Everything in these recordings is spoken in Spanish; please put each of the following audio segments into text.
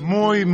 Muy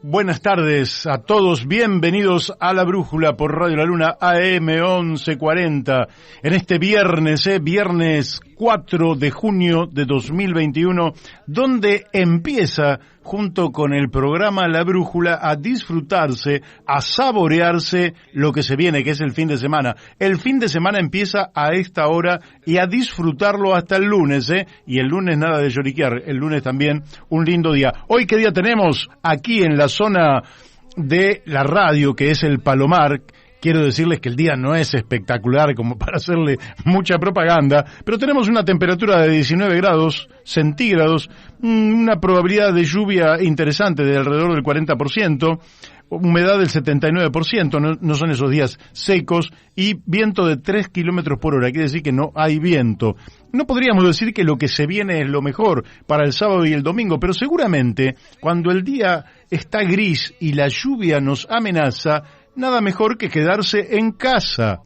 buenas tardes a todos, bienvenidos a La Brújula por Radio La Luna AM 1140 en este viernes 4 de junio de 2021, donde empieza junto con el programa La Brújula a disfrutarse, a saborearse lo que se viene, que es el fin de semana. El fin de semana empieza a esta hora y a disfrutarlo hasta el lunes, y el lunes nada de lloriquear, el lunes también un lindo día. Hoy, ¿qué día tenemos? Aquí en la zona de la radio, que es el Palomar. Quiero decirles que el día no es espectacular como para hacerle mucha propaganda, pero tenemos una temperatura de 19 grados centígrados, una probabilidad de lluvia interesante de alrededor del 40%, humedad del 79%, no son esos días secos, y viento de 3 kilómetros por hora, quiere decir que no hay viento. No podríamos decir que lo que se viene es lo mejor para el sábado y el domingo, pero seguramente cuando el día está gris y la lluvia nos amenaza, nada mejor que quedarse en casa.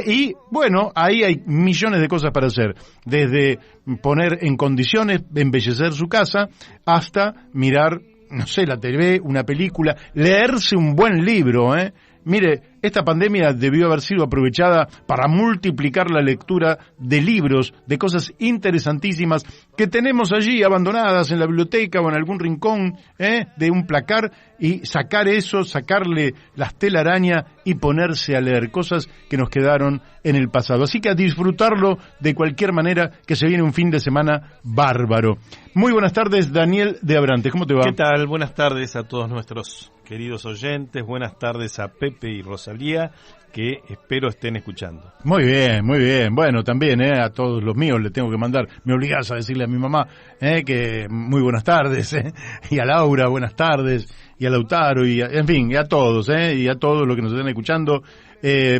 Y bueno, ahí hay millones de cosas para hacer, desde poner en condiciones, embellecer su casa, hasta mirar, no sé, la TV, una película, leerse un buen libro. Mire, esta pandemia debió haber sido aprovechada para multiplicar la lectura de libros, de cosas interesantísimas que tenemos allí abandonadas en la biblioteca o en algún rincón de un placar, y sacar eso, sacarle las telarañas y ponerse a leer cosas que nos quedaron en el pasado. Así que a disfrutarlo de cualquier manera, que se viene un fin de semana bárbaro. Muy buenas tardes, Daniel de Abrantes, ¿cómo te va? ¿Qué tal? Buenas tardes a todos nuestros queridos oyentes, buenas tardes a Pepe y Rosalía, que espero estén escuchando. Muy bien. Bueno, también a todos los míos le tengo que mandar, me obligás a decirle a mi mamá que muy buenas tardes, y a Laura, buenas tardes, y a Lautaro, en fin, y a todos, y a todos los que nos estén escuchando.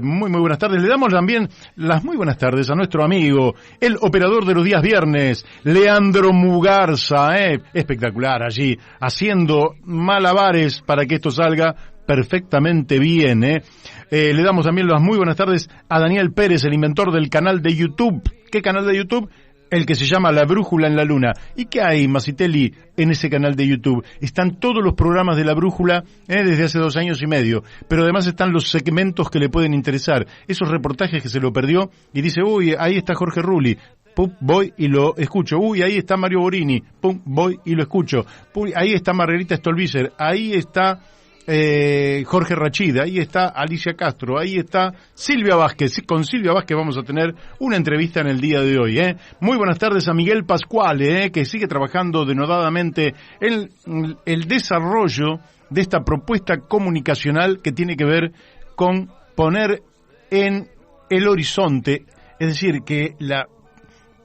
Muy buenas tardes. Le damos también las muy buenas tardes a nuestro amigo, el operador de los días viernes, Leandro Mugarza, espectacular allí, haciendo malabares para que esto salga perfectamente bien. Le damos también las muy buenas tardes a Daniel Pérez, el inventor del canal de YouTube. ¿Qué canal de YouTube? El que se llama La Brújula en la Luna. ¿Y qué hay, Masitelli, en ese canal de YouTube? Están todos los programas de La Brújula desde hace 2 años y medio, pero además están los segmentos que le pueden interesar, esos reportajes que se lo perdió y dice, uy, ahí está Jorge Rulli, pum, voy y lo escucho. Uy, ahí está Mario Borini, pum, voy y lo escucho. Uy, ahí está Margarita Stolbizer, ahí está Jorge Rachid, ahí está Alicia Castro, ahí está Silvia Vázquez. Con Silvia Vázquez vamos a tener una entrevista en el día de hoy. Muy buenas tardes a Miguel Pascuale, que sigue trabajando denodadamente en el desarrollo de esta propuesta comunicacional que tiene que ver con poner en el horizonte, es decir, que la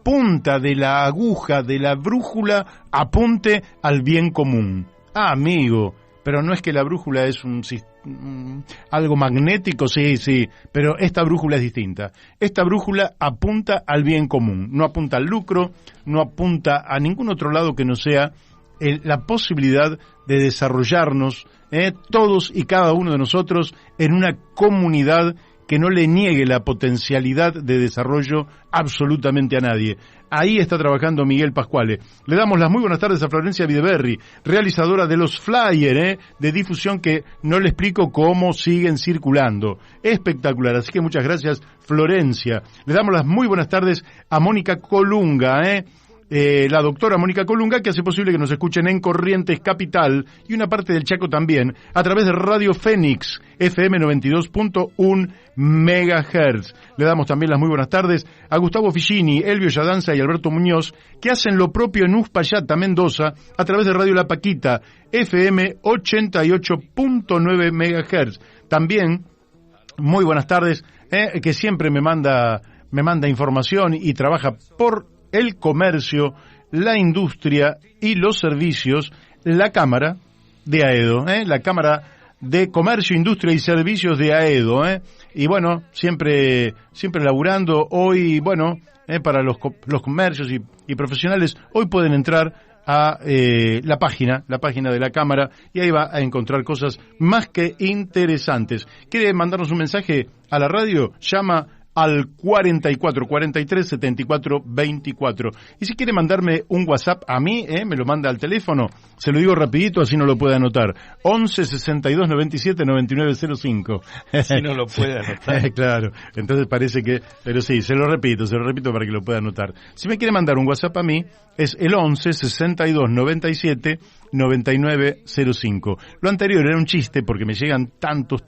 punta de la aguja de la brújula apunte al bien común. Amigo, pero no es que la brújula es algo magnético, sí, pero esta brújula es distinta. Esta brújula apunta al bien común, no apunta al lucro, no apunta a ningún otro lado que no sea la posibilidad de desarrollarnos, todos y cada uno de nosotros, en una comunidad que no le niegue la potencialidad de desarrollo absolutamente a nadie. Ahí está trabajando Miguel Pascuale. Le damos las muy buenas tardes a Florencia Videberri, realizadora de los flyers de difusión que no le explico cómo siguen circulando. Espectacular, así que muchas gracias, Florencia. Le damos las muy buenas tardes a Mónica Colunga, la doctora Mónica Colunga, que hace posible que nos escuchen en Corrientes Capital y una parte del Chaco también, a través de Radio Fénix, FM 92.1 MHz. Le damos también las muy buenas tardes a Gustavo Figini, Elvio Yadanza y Alberto Muñoz, que hacen lo propio en Uspallata, Mendoza, a través de Radio La Paquita, FM 88.9 MHz. También, muy buenas tardes, que siempre me manda información y trabaja por el comercio, la industria y los servicios, la Cámara de AEDO, la Cámara de Comercio, Industria y Servicios de AEDO, y bueno, siempre laburando. Hoy, bueno, para los comercios y profesionales, hoy pueden entrar a la página de la Cámara, y ahí va a encontrar cosas más que interesantes. ¿Quiere mandarnos un mensaje a la radio? Llama al 44 43 74 24. Y si quiere mandarme un WhatsApp a mí, me lo manda al teléfono, se lo digo rapidito, así no lo puede anotar, 11 62 97 99 05. Si no lo puede anotar. Claro, entonces parece que, pero sí, se lo repito para que lo pueda anotar. Si me quiere mandar un WhatsApp a mí, es el 11 62 97 99 05. Lo anterior era un chiste porque me llegan tantos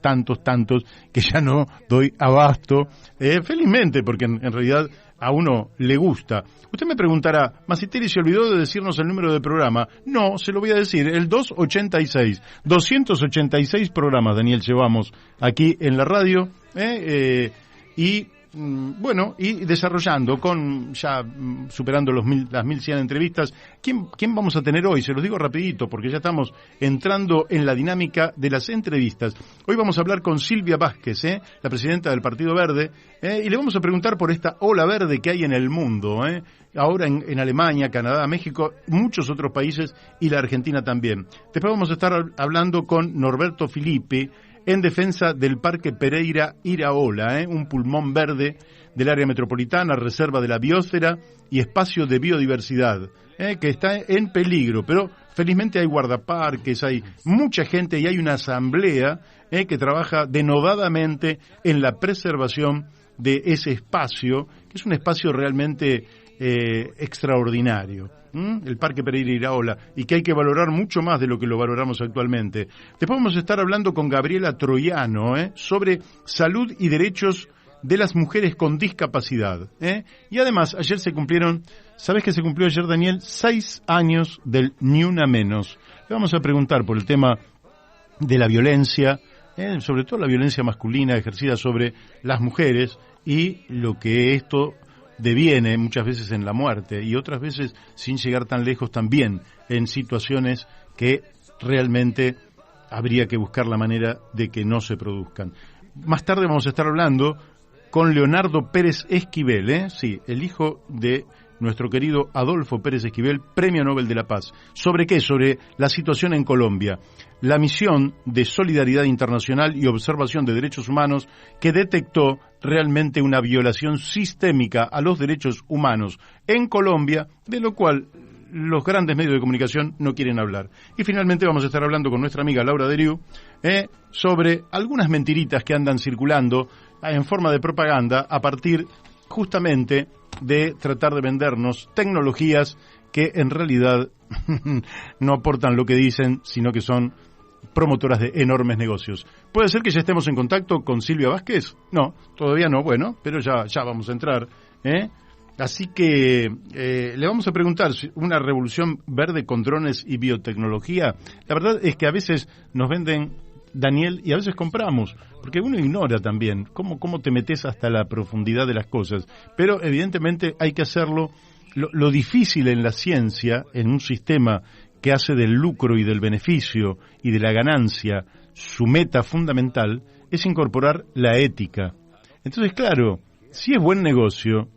que ya no doy abasto, felizmente, porque en realidad a uno le gusta. Usted me preguntará, Masiteri se olvidó de decirnos el número de programa. No, se lo voy a decir, el 286 programas, Daniel, llevamos aquí en la radio, y bueno, y desarrollando superando las 1100 entrevistas. ¿Quién vamos a tener hoy? Se los digo rapidito porque ya estamos entrando en la dinámica de las entrevistas. Hoy vamos a hablar con Silvia Vázquez, la presidenta del Partido Verde, y le vamos a preguntar por esta ola verde que hay en el mundo, ahora en Alemania, Canadá, México, muchos otros países y la Argentina también. Después vamos a estar hablando con Norberto Filippi en defensa del Parque Pereira Iraola, un pulmón verde del área metropolitana, reserva de la biosfera y espacio de biodiversidad, que está en peligro, pero felizmente hay guardaparques, hay mucha gente y hay una asamblea que trabaja denodadamente en la preservación de ese espacio, que es un espacio realmente extraordinario. El Parque Pereira Iraola, y que hay que valorar mucho más de lo que lo valoramos actualmente. Después vamos a estar hablando con Gabriela Troiano sobre salud y derechos de las mujeres con discapacidad. Y además, ayer se cumplieron, ¿sabes qué se cumplió ayer, Daniel? 6 años del Ni Una Menos. Le vamos a preguntar por el tema de la violencia, sobre todo la violencia masculina ejercida sobre las mujeres y lo que esto deviene muchas veces en la muerte y otras veces, sin llegar tan lejos, también en situaciones que realmente habría que buscar la manera de que no se produzcan. Más tarde vamos a estar hablando con Leonardo Pérez Esquivel, sí, el hijo de nuestro querido Adolfo Pérez Esquivel, Premio Nobel de la Paz. ¿Sobre qué? Sobre la situación en Colombia. La misión de solidaridad internacional y observación de derechos humanos que detectó realmente una violación sistémica a los derechos humanos en Colombia, de lo cual los grandes medios de comunicación no quieren hablar. Y finalmente vamos a estar hablando con nuestra amiga Laura Deriu sobre algunas mentiritas que andan circulando en forma de propaganda a partir justamente de tratar de vendernos tecnologías que en realidad no aportan lo que dicen, sino que son promotoras de enormes negocios. ¿Puede ser que ya estemos en contacto con Silvia Vázquez? No, todavía no, bueno, pero ya vamos a entrar, Así que le vamos a preguntar si una revolución verde con drones y biotecnología. La verdad es que a veces nos venden, Daniel, y a veces compramos, porque uno ignora también cómo te metes hasta la profundidad de las cosas, pero evidentemente hay que hacerlo. Lo difícil en la ciencia, en un sistema que hace del lucro y del beneficio y de la ganancia su meta fundamental, es incorporar la ética. Entonces, claro, si es buen negocio,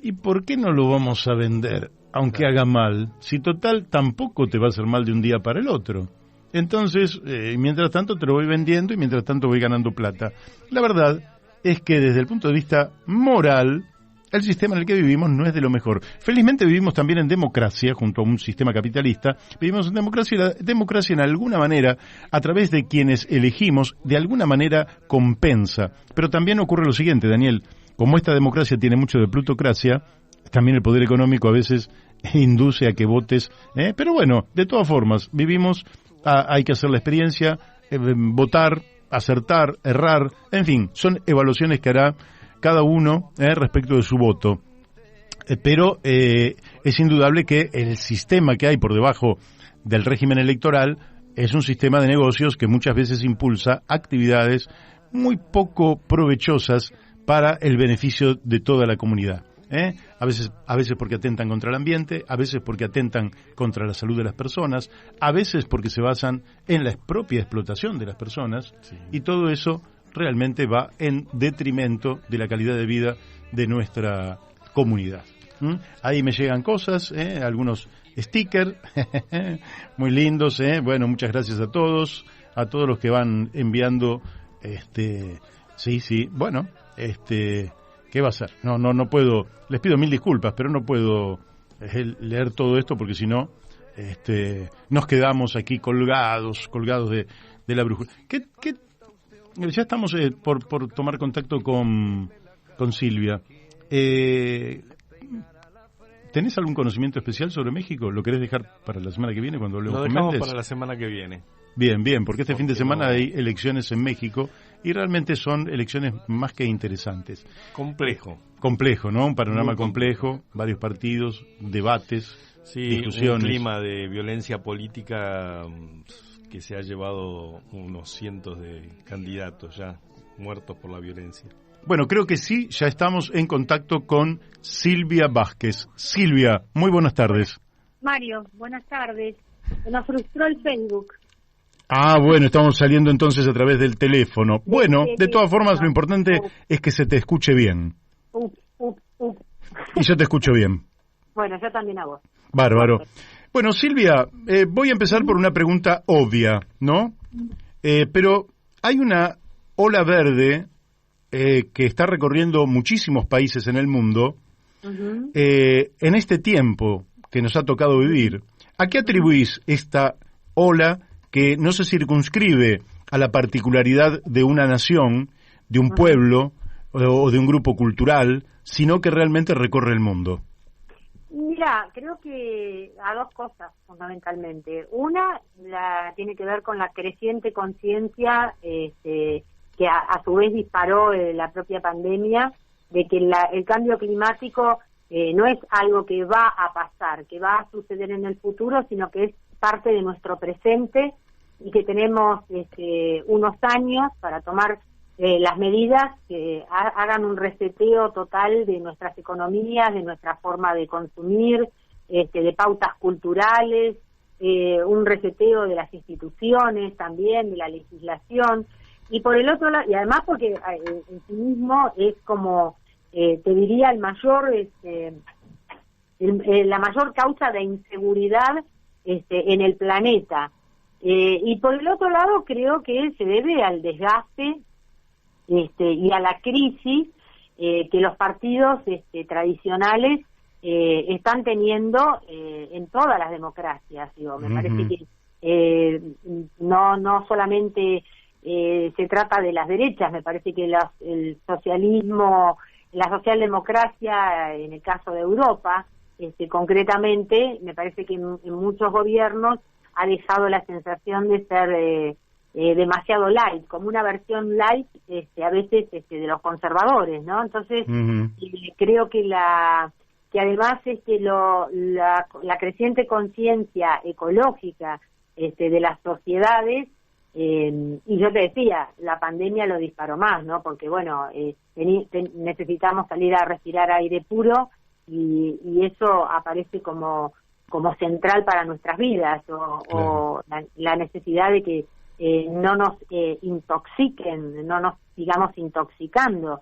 ¿y por qué no lo vamos a vender, aunque haga mal? Si total tampoco te va a hacer mal de un día para el otro. Entonces, mientras tanto te lo voy vendiendo y mientras tanto voy ganando plata. La verdad es que desde el punto de vista moral, el sistema en el que vivimos no es de lo mejor. Felizmente vivimos también en democracia, junto a un sistema capitalista. Vivimos en democracia y la democracia en alguna manera, a través de quienes elegimos, de alguna manera compensa. Pero también ocurre lo siguiente, Daniel. Como esta democracia tiene mucho de plutocracia, también el poder económico a veces induce a que votes. Pero bueno, de todas formas, vivimos, hay que hacer la experiencia, votar, acertar, errar, en fin, son evaluaciones que hará cada uno respecto de su voto. Pero es indudable que el sistema que hay por debajo del régimen electoral es un sistema de negocios que muchas veces impulsa actividades muy poco provechosas para el beneficio de toda la comunidad. A veces porque atentan contra el ambiente, a veces porque atentan contra la salud de las personas, a veces porque se basan en la propia explotación de las personas, sí. Y todo eso realmente va en detrimento de la calidad de vida de nuestra comunidad. Ahí me llegan cosas, algunos stickers muy lindos, bueno, muchas gracias a todos los que van enviando Sí, sí. Bueno, ¿qué va a ser? No puedo. Les pido mil disculpas, pero no puedo leer todo esto porque si no, nos quedamos aquí colgados de la brújula. Ya estamos por tomar contacto con Silvia. ¿Tenés algún conocimiento especial sobre México? ¿Lo querés dejar para la semana que viene cuando hablemos con Lo dejamos Méndez? para la semana que viene. Bien, porque este fin de semana hay elecciones en México y realmente son elecciones más que interesantes. Complejo, ¿no? Un panorama complejo, varios partidos, debates, discusiones. Un clima de violencia política que se ha llevado unos cientos de candidatos ya muertos por la violencia. Bueno, creo que sí, ya estamos en contacto con Silvia Vázquez. Silvia, muy buenas tardes. Mario, buenas tardes. Nos frustró el Facebook. Ah, bueno, estamos saliendo entonces a través del teléfono. Bueno, de todas formas, lo importante es que se te escuche bien. Y yo te escucho bien. Bueno, yo también a vos. Bárbaro. Bueno, Silvia, voy a empezar por una pregunta obvia, ¿no? Pero hay una ola verde que está recorriendo muchísimos países en el mundo en este tiempo que nos ha tocado vivir. ¿A qué atribuís esta ola que no se circunscribe a la particularidad de una nación, de un pueblo o de un grupo cultural, sino que realmente recorre el mundo? Mira, creo que a dos cosas fundamentalmente. Una tiene que ver con la creciente conciencia que a su vez disparó la propia pandemia, de que el cambio climático no es algo que va a pasar, que va a suceder en el futuro, sino que es parte de nuestro presente y que tenemos unos años para tomar las medidas que hagan un reseteo total de nuestras economías, de nuestra forma de consumir, de pautas culturales, un reseteo de las instituciones también, de la legislación. Y por el otro lado, y además porque en sí mismo es como, te diría, la mayor causa de inseguridad en el planeta. Y por el otro lado creo que se debe al desgaste y a la crisis que los partidos tradicionales están teniendo en todas las democracias. Digo, me parece que no solamente se trata de las derechas, me parece que el socialismo, la socialdemocracia, en el caso de Europa, concretamente, me parece que en muchos gobiernos ha dejado la sensación de ser demasiado light, como una versión light a veces de los conservadores, ¿no? Entonces, creo que además la creciente conciencia ecológica de las sociedades, y yo te decía, la pandemia lo disparó más, ¿no? Porque, bueno, necesitamos salir a respirar aire puro y eso aparece como central para nuestras vidas, o la necesidad de que no nos intoxiquen, no nos sigamos intoxicando.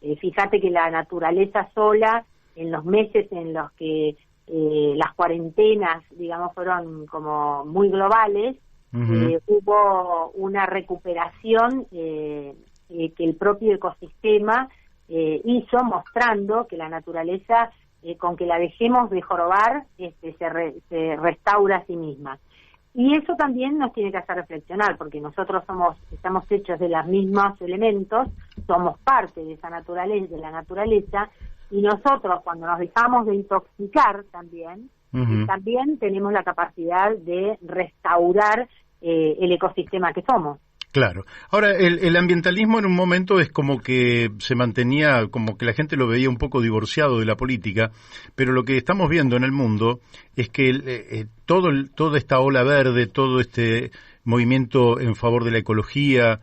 Fíjate que la naturaleza sola, en los meses en los que las cuarentenas, digamos, fueron como muy globales, hubo una recuperación que el propio ecosistema hizo, mostrando que la naturaleza, con que la dejemos de jorobar, se restaura a sí misma. Y eso también nos tiene que hacer reflexionar, porque nosotros estamos hechos de los mismos elementos, somos parte de esa naturaleza, de la naturaleza, y nosotros cuando nos dejamos de intoxicar también tenemos la capacidad de restaurar el ecosistema que somos. Claro. Ahora, el ambientalismo en un momento es como que se mantenía, como que la gente lo veía un poco divorciado de la política, pero lo que estamos viendo en el mundo es que toda esta ola verde, todo este movimiento en favor de la ecología,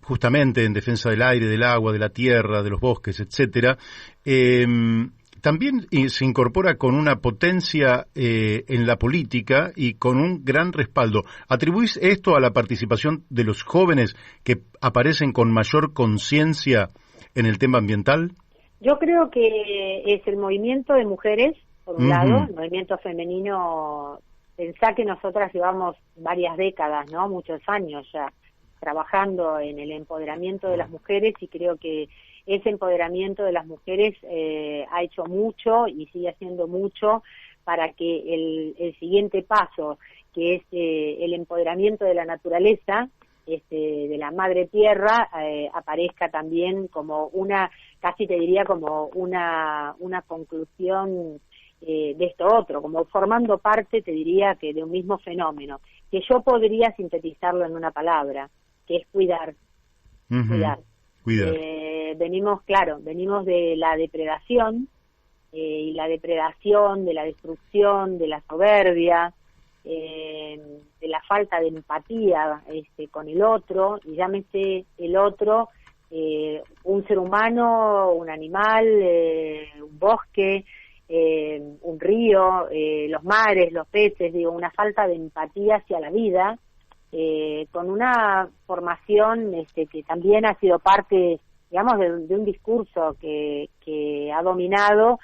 justamente en defensa del aire, del agua, de la tierra, de los bosques, etcétera, también se incorpora con una potencia en la política y con un gran respaldo. ¿Atribuís esto a la participación de los jóvenes que aparecen con mayor conciencia en el tema ambiental? Yo creo que es el movimiento de mujeres, por un lado, el movimiento femenino. Pensá que nosotras llevamos varias décadas, ¿no? Muchos años ya trabajando en el empoderamiento de las mujeres y creo que ese empoderamiento de las mujeres ha hecho mucho y sigue haciendo mucho para que el siguiente paso, que es el empoderamiento de la naturaleza, de la madre tierra, aparezca también como casi te diría como una conclusión de esto otro, como formando parte, te diría, que de un mismo fenómeno, que yo podría sintetizarlo en una palabra, que es cuidar. Cuidar. Venimos de la depredación, y la depredación, de la destrucción, de la soberbia, de la falta de empatía con el otro, y llámese el otro un ser humano, un animal, un bosque, un río, los mares, los peces, una falta de empatía hacia la vida, con una formación que también ha sido parte, digamos, de un discurso que ha dominado.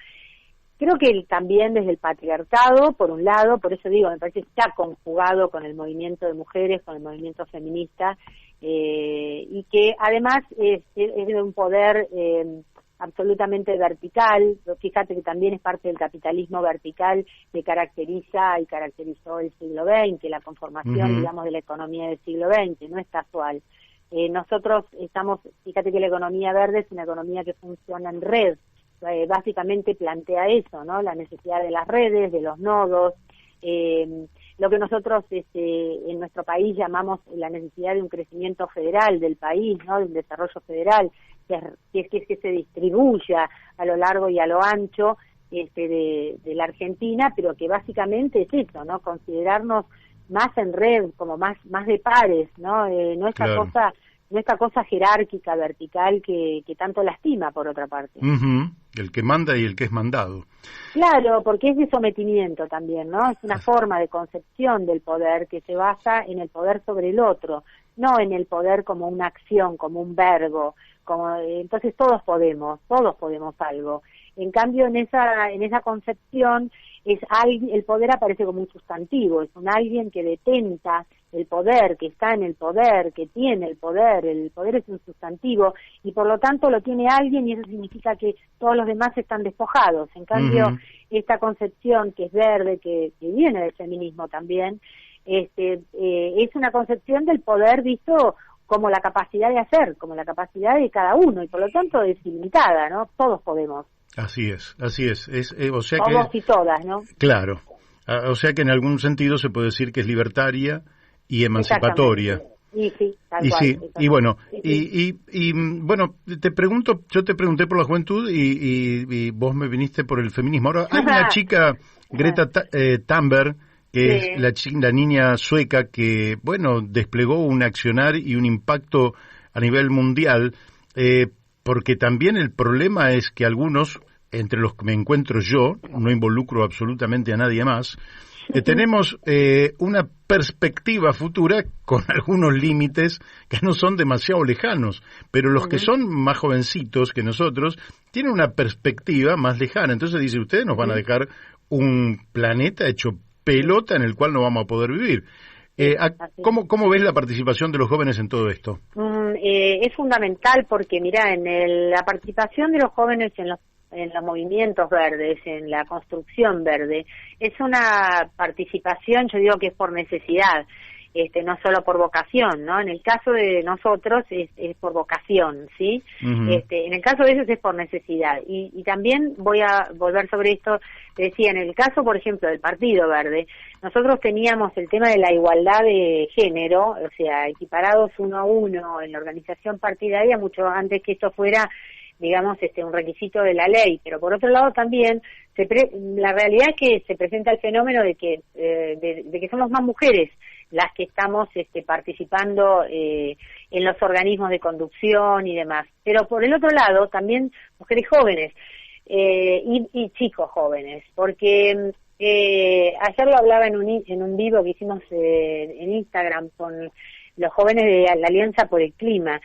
Creo que también desde el patriarcado, por un lado, por eso digo, me parece que está conjugado con el movimiento de mujeres, con el movimiento feminista, y que además es de un poder absolutamente vertical. Fíjate que también es parte del capitalismo vertical que caracteriza y caracterizó el siglo XX, la conformación, digamos, de la economía del siglo XX, no es casual. Nosotros fíjate que la economía verde es una economía que funciona en red, básicamente plantea eso, ¿no? La necesidad de las redes, de los nodos, lo que nosotros en nuestro país llamamos la necesidad de un crecimiento federal del país, ¿no? De un desarrollo federal, que es que se distribuya a lo largo y a lo ancho de la Argentina, pero que básicamente es eso, ¿no? Considerarnos más en red, como más de pares, ¿no? No esta cosa jerárquica, vertical, que tanto lastima, por otra parte. El que manda y el que es mandado. Claro, porque es de sometimiento también, ¿no? Es una forma de concepción del poder que se basa en el poder sobre el otro, no en el poder como una acción, como un verbo, entonces todos podemos algo. En cambio, en esa concepción, el poder aparece como un sustantivo, es un alguien que detenta el poder, que está en el poder, que tiene el poder es un sustantivo, y por lo tanto lo tiene alguien, y eso significa que todos los demás están despojados. En cambio, esta concepción que es verde, que viene del feminismo también, es una concepción del poder visto como la capacidad de hacer, como la capacidad de cada uno, y por lo tanto es ilimitada, ¿no? Todos podemos. Así es. O sea todos y todas, ¿no? Claro. O sea que en algún sentido se puede decir que es libertaria y emancipatoria. Y sí, tal y cual. Sí, y bueno, sí. Y bueno, yo te pregunté por la juventud y vos me viniste por el feminismo. Ahora, hay una chica, Greta Thunberg, que es la niña sueca que, bueno, desplegó un accionar y un impacto a nivel mundial, porque también el problema es que algunos, entre los que me encuentro yo, no involucro absolutamente a nadie más, tenemos una perspectiva futura con algunos límites que no son demasiado lejanos, pero los que son más jovencitos que nosotros tienen una perspectiva más lejana. Entonces dice, ustedes nos van a dejar un planeta hecho pelota en el cual no vamos a poder vivir. ¿Cómo ves la participación de los jóvenes en todo esto? Es fundamental porque, mira, la participación de los jóvenes en los movimientos verdes, en la construcción verde, es una participación, yo digo que es por necesidad, no solo por vocación, ¿no? En el caso de nosotros es por vocación, ¿sí? En el caso de ellos es por necesidad. Y también voy a volver sobre esto, te decía, en el caso, por ejemplo, del Partido Verde, nosotros teníamos el tema de la igualdad de género, o sea, equiparados 1 a 1 en la organización partidaria, mucho antes que esto fuera, digamos, un requisito de la ley, pero por otro lado también la realidad es que se presenta el fenómeno de que somos más mujeres las que estamos participando en los organismos de conducción y demás, pero por el otro lado también mujeres jóvenes y chicos jóvenes, porque ayer lo hablaba en un vivo que hicimos en Instagram con los jóvenes de la Alianza por el Clima.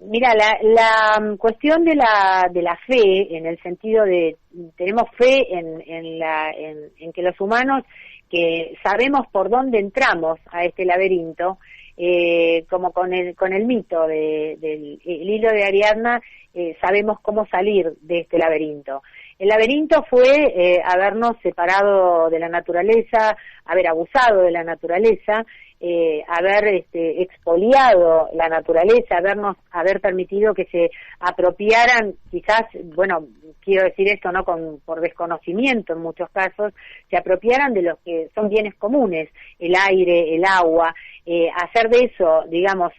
Mira, la cuestión de la fe, en el sentido de tenemos fe en que los humanos que sabemos por dónde entramos a este laberinto, como con el mito del el hilo de Ariadna, sabemos cómo salir de este laberinto. El laberinto fue habernos separado de la naturaleza, haber abusado de la naturaleza, haber expoliado la naturaleza, haber permitido que se apropiaran, quizás, bueno, quiero decir esto no por desconocimiento en muchos casos, se apropiaran de los que son bienes comunes, el aire, el agua, hacer de eso, digamos,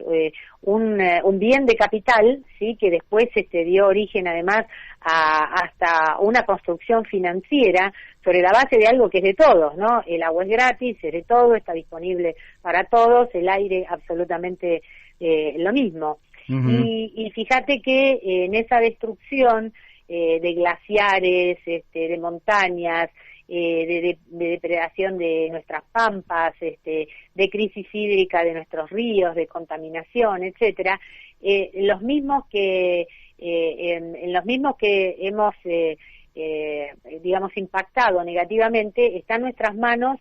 un bien de capital, sí, que después dio origen además hasta una construcción financiera sobre la base de algo que es de todos, ¿no? El agua es gratis, es de todo, está disponible para todos, el aire absolutamente lo mismo. Uh-huh. Y fíjate que en esa destrucción de glaciares, de montañas, de depredación de nuestras pampas, de crisis hídrica de nuestros ríos, de contaminación, etcétera, los mismos que hemos digamos impactado negativamente, está en nuestras manos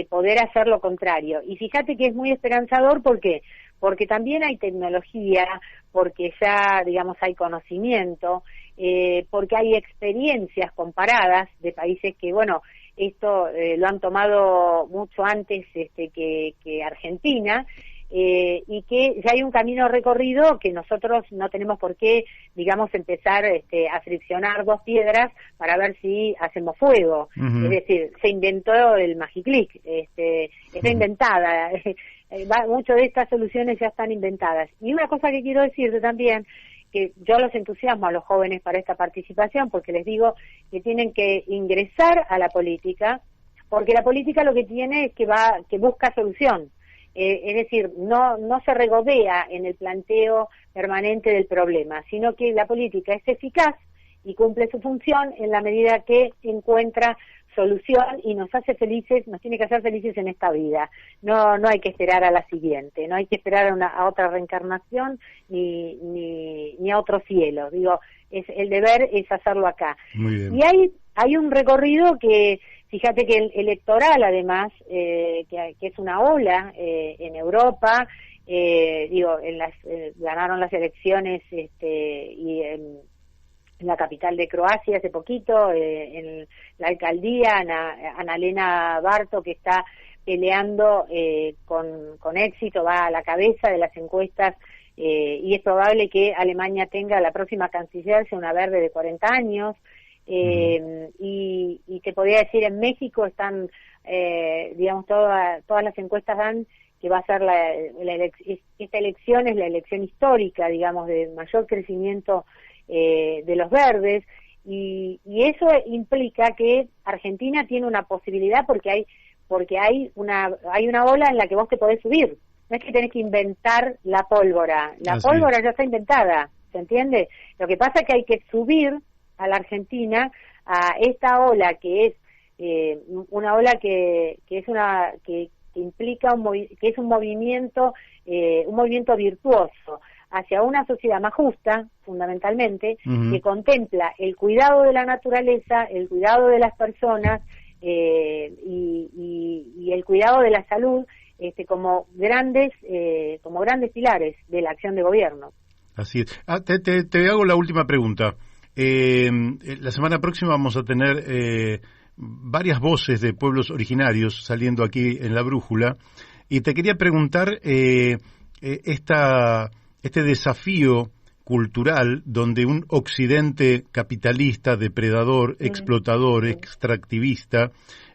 poder hacer lo contrario. Y fíjate que es muy esperanzador, ¿por qué? Porque también hay tecnología, porque ya, digamos, hay conocimiento, porque hay experiencias comparadas de países que, bueno, esto lo han tomado mucho antes que Argentina, y que ya hay un camino recorrido que nosotros no tenemos por qué, digamos, empezar a friccionar dos piedras para ver si hacemos fuego. Uh-huh. Es decir, se inventó el Magiclick, está inventada. Muchas de estas soluciones ya están inventadas. Y una cosa que quiero decirte también, que yo los entusiasmo a los jóvenes para esta participación, porque les digo que tienen que ingresar a la política, porque la política lo que tiene es que busca solución. Es decir, no se regodea en el planteo permanente del problema, sino que la política es eficaz y cumple su función en la medida que encuentra solución y nos hace felices, nos tiene que hacer felices en esta vida. No hay que esperar a la siguiente, no hay que esperar a otra reencarnación ni a otro cielo. Digo, el deber es hacerlo acá. Muy bien. Y hay un recorrido que, fíjate que el electoral además, que es una ola en Europa, ganaron las elecciones y en la capital de Croacia hace poquito, en la alcaldía, Annalena Barto, que está peleando con éxito, va a la cabeza de las encuestas, y es probable que Alemania tenga la próxima canciller, sea una verde de 40 años, y te podría decir, en México están, digamos, todas las encuestas dan que va a ser esta elección es la elección histórica, digamos, de mayor crecimiento de los verdes, y eso implica que Argentina tiene una posibilidad porque hay una ola en la que vos te podés subir. No es que tenés que inventar la pólvora. La pólvora ya está inventada, ¿se entiende? Lo que pasa es que hay que subir a la Argentina a esta ola que es una ola que implica que es un movimiento virtuoso hacia una sociedad más justa, fundamentalmente, uh-huh, que contempla el cuidado de la naturaleza, el cuidado de las personas y el cuidado de la salud como grandes pilares de la acción de gobierno. Así es. Te hago la última pregunta. La semana próxima vamos a tener varias voces de pueblos originarios saliendo aquí en La Brújula, y te quería preguntar este desafío cultural donde un occidente capitalista, depredador, explotador, extractivista,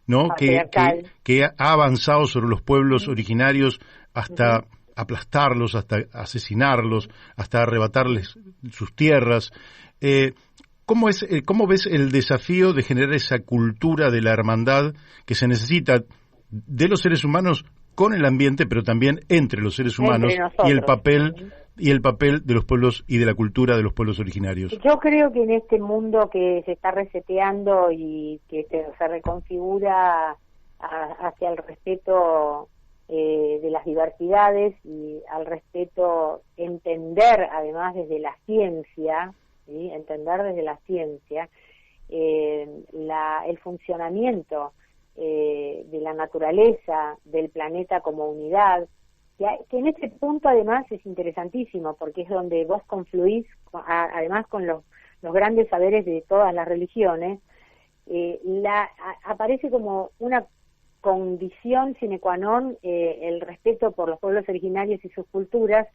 ¿no? que ha avanzado sobre los pueblos originarios hasta aplastarlos, hasta asesinarlos, hasta arrebatarles sus tierras. ¿Cómo ves el desafío de generar esa cultura de la hermandad que se necesita de los seres humanos con el ambiente, pero también entre los seres humanos, y el papel de los pueblos y de la cultura de los pueblos originarios? Yo creo que en este mundo que se está reseteando y que se reconfigura hacia el respeto de las diversidades y al respeto, entender además desde la ciencia, ¿sí? Entender desde la ciencia el funcionamiento de la naturaleza, del planeta como unidad, que en este punto además es interesantísimo, porque es donde vos confluís, además con los grandes saberes de todas las religiones, aparece como una condición sine qua non el respeto por los pueblos originarios y sus culturas,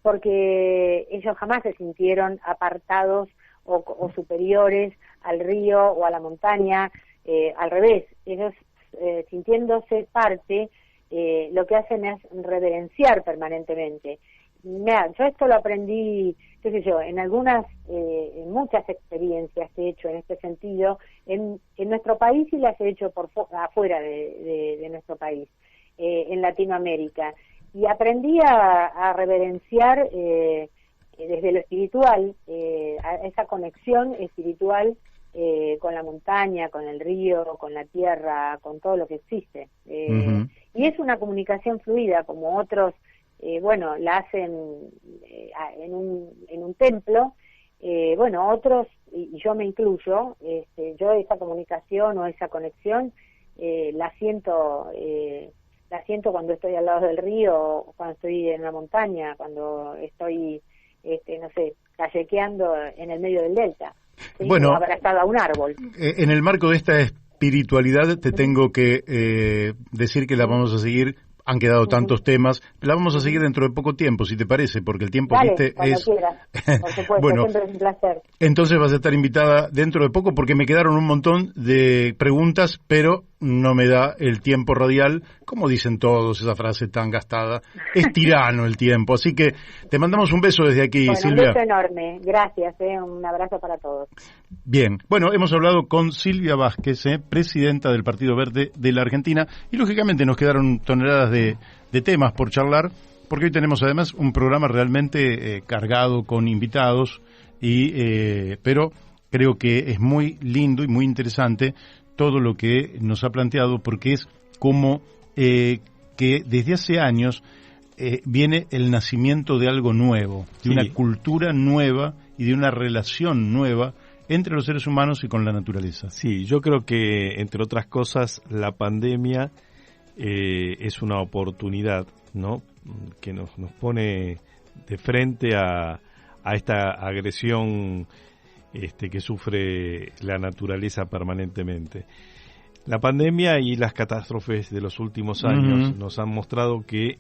porque ellos jamás se sintieron apartados o superiores al río o a la montaña, al revés, ellos sintiéndose parte, lo que hacen es reverenciar permanentemente. Mira, yo esto lo aprendí, qué sé yo, en muchas experiencias que he hecho en este sentido, en nuestro país, y las he hecho afuera de nuestro país, en Latinoamérica. Y aprendí a reverenciar desde lo espiritual, a esa conexión espiritual con la montaña, con el río, con la tierra, con todo lo que existe. Y es una comunicación fluida, como otros la hacen en un templo, otros, y yo me incluyo, yo esa comunicación o esa conexión la siento cuando estoy al lado del río, cuando estoy en la montaña, cuando estoy, no sé, callequeando en el medio del delta, ¿sí? Bueno, abrazado a un árbol. En el marco de esta espiritualidad te tengo que decir que la vamos a seguir. Han quedado tantos temas, la vamos a seguir dentro de poco tiempo, si te parece, porque el tiempo, Dale, viste, cuando es... quieras, por supuesto, Bueno, siempre es un placer. Entonces vas a estar invitada dentro de poco, porque me quedaron un montón de preguntas, pero no me da el tiempo radial, como dicen todos, esa frase tan gastada, es tirano el tiempo, así que te mandamos un beso desde aquí, Bueno, Silvia. un beso enorme, gracias, un abrazo para todos. Bien, bueno, hemos hablado con Silvia Vázquez, presidenta del Partido Verde de la Argentina, y lógicamente nos quedaron toneladas de temas por charlar, porque hoy tenemos además un programa realmente cargado con invitados, pero creo que es muy lindo y muy interesante todo lo que nos ha planteado, porque es como que desde hace años viene el nacimiento de algo nuevo, de una cultura nueva y de una relación nueva entre los seres humanos y con la naturaleza. Sí, yo creo que, entre otras cosas, la pandemia es una oportunidad, ¿no?, que nos pone de frente a esta agresión que sufre la naturaleza permanentemente. La pandemia y las catástrofes de los últimos años nos han mostrado que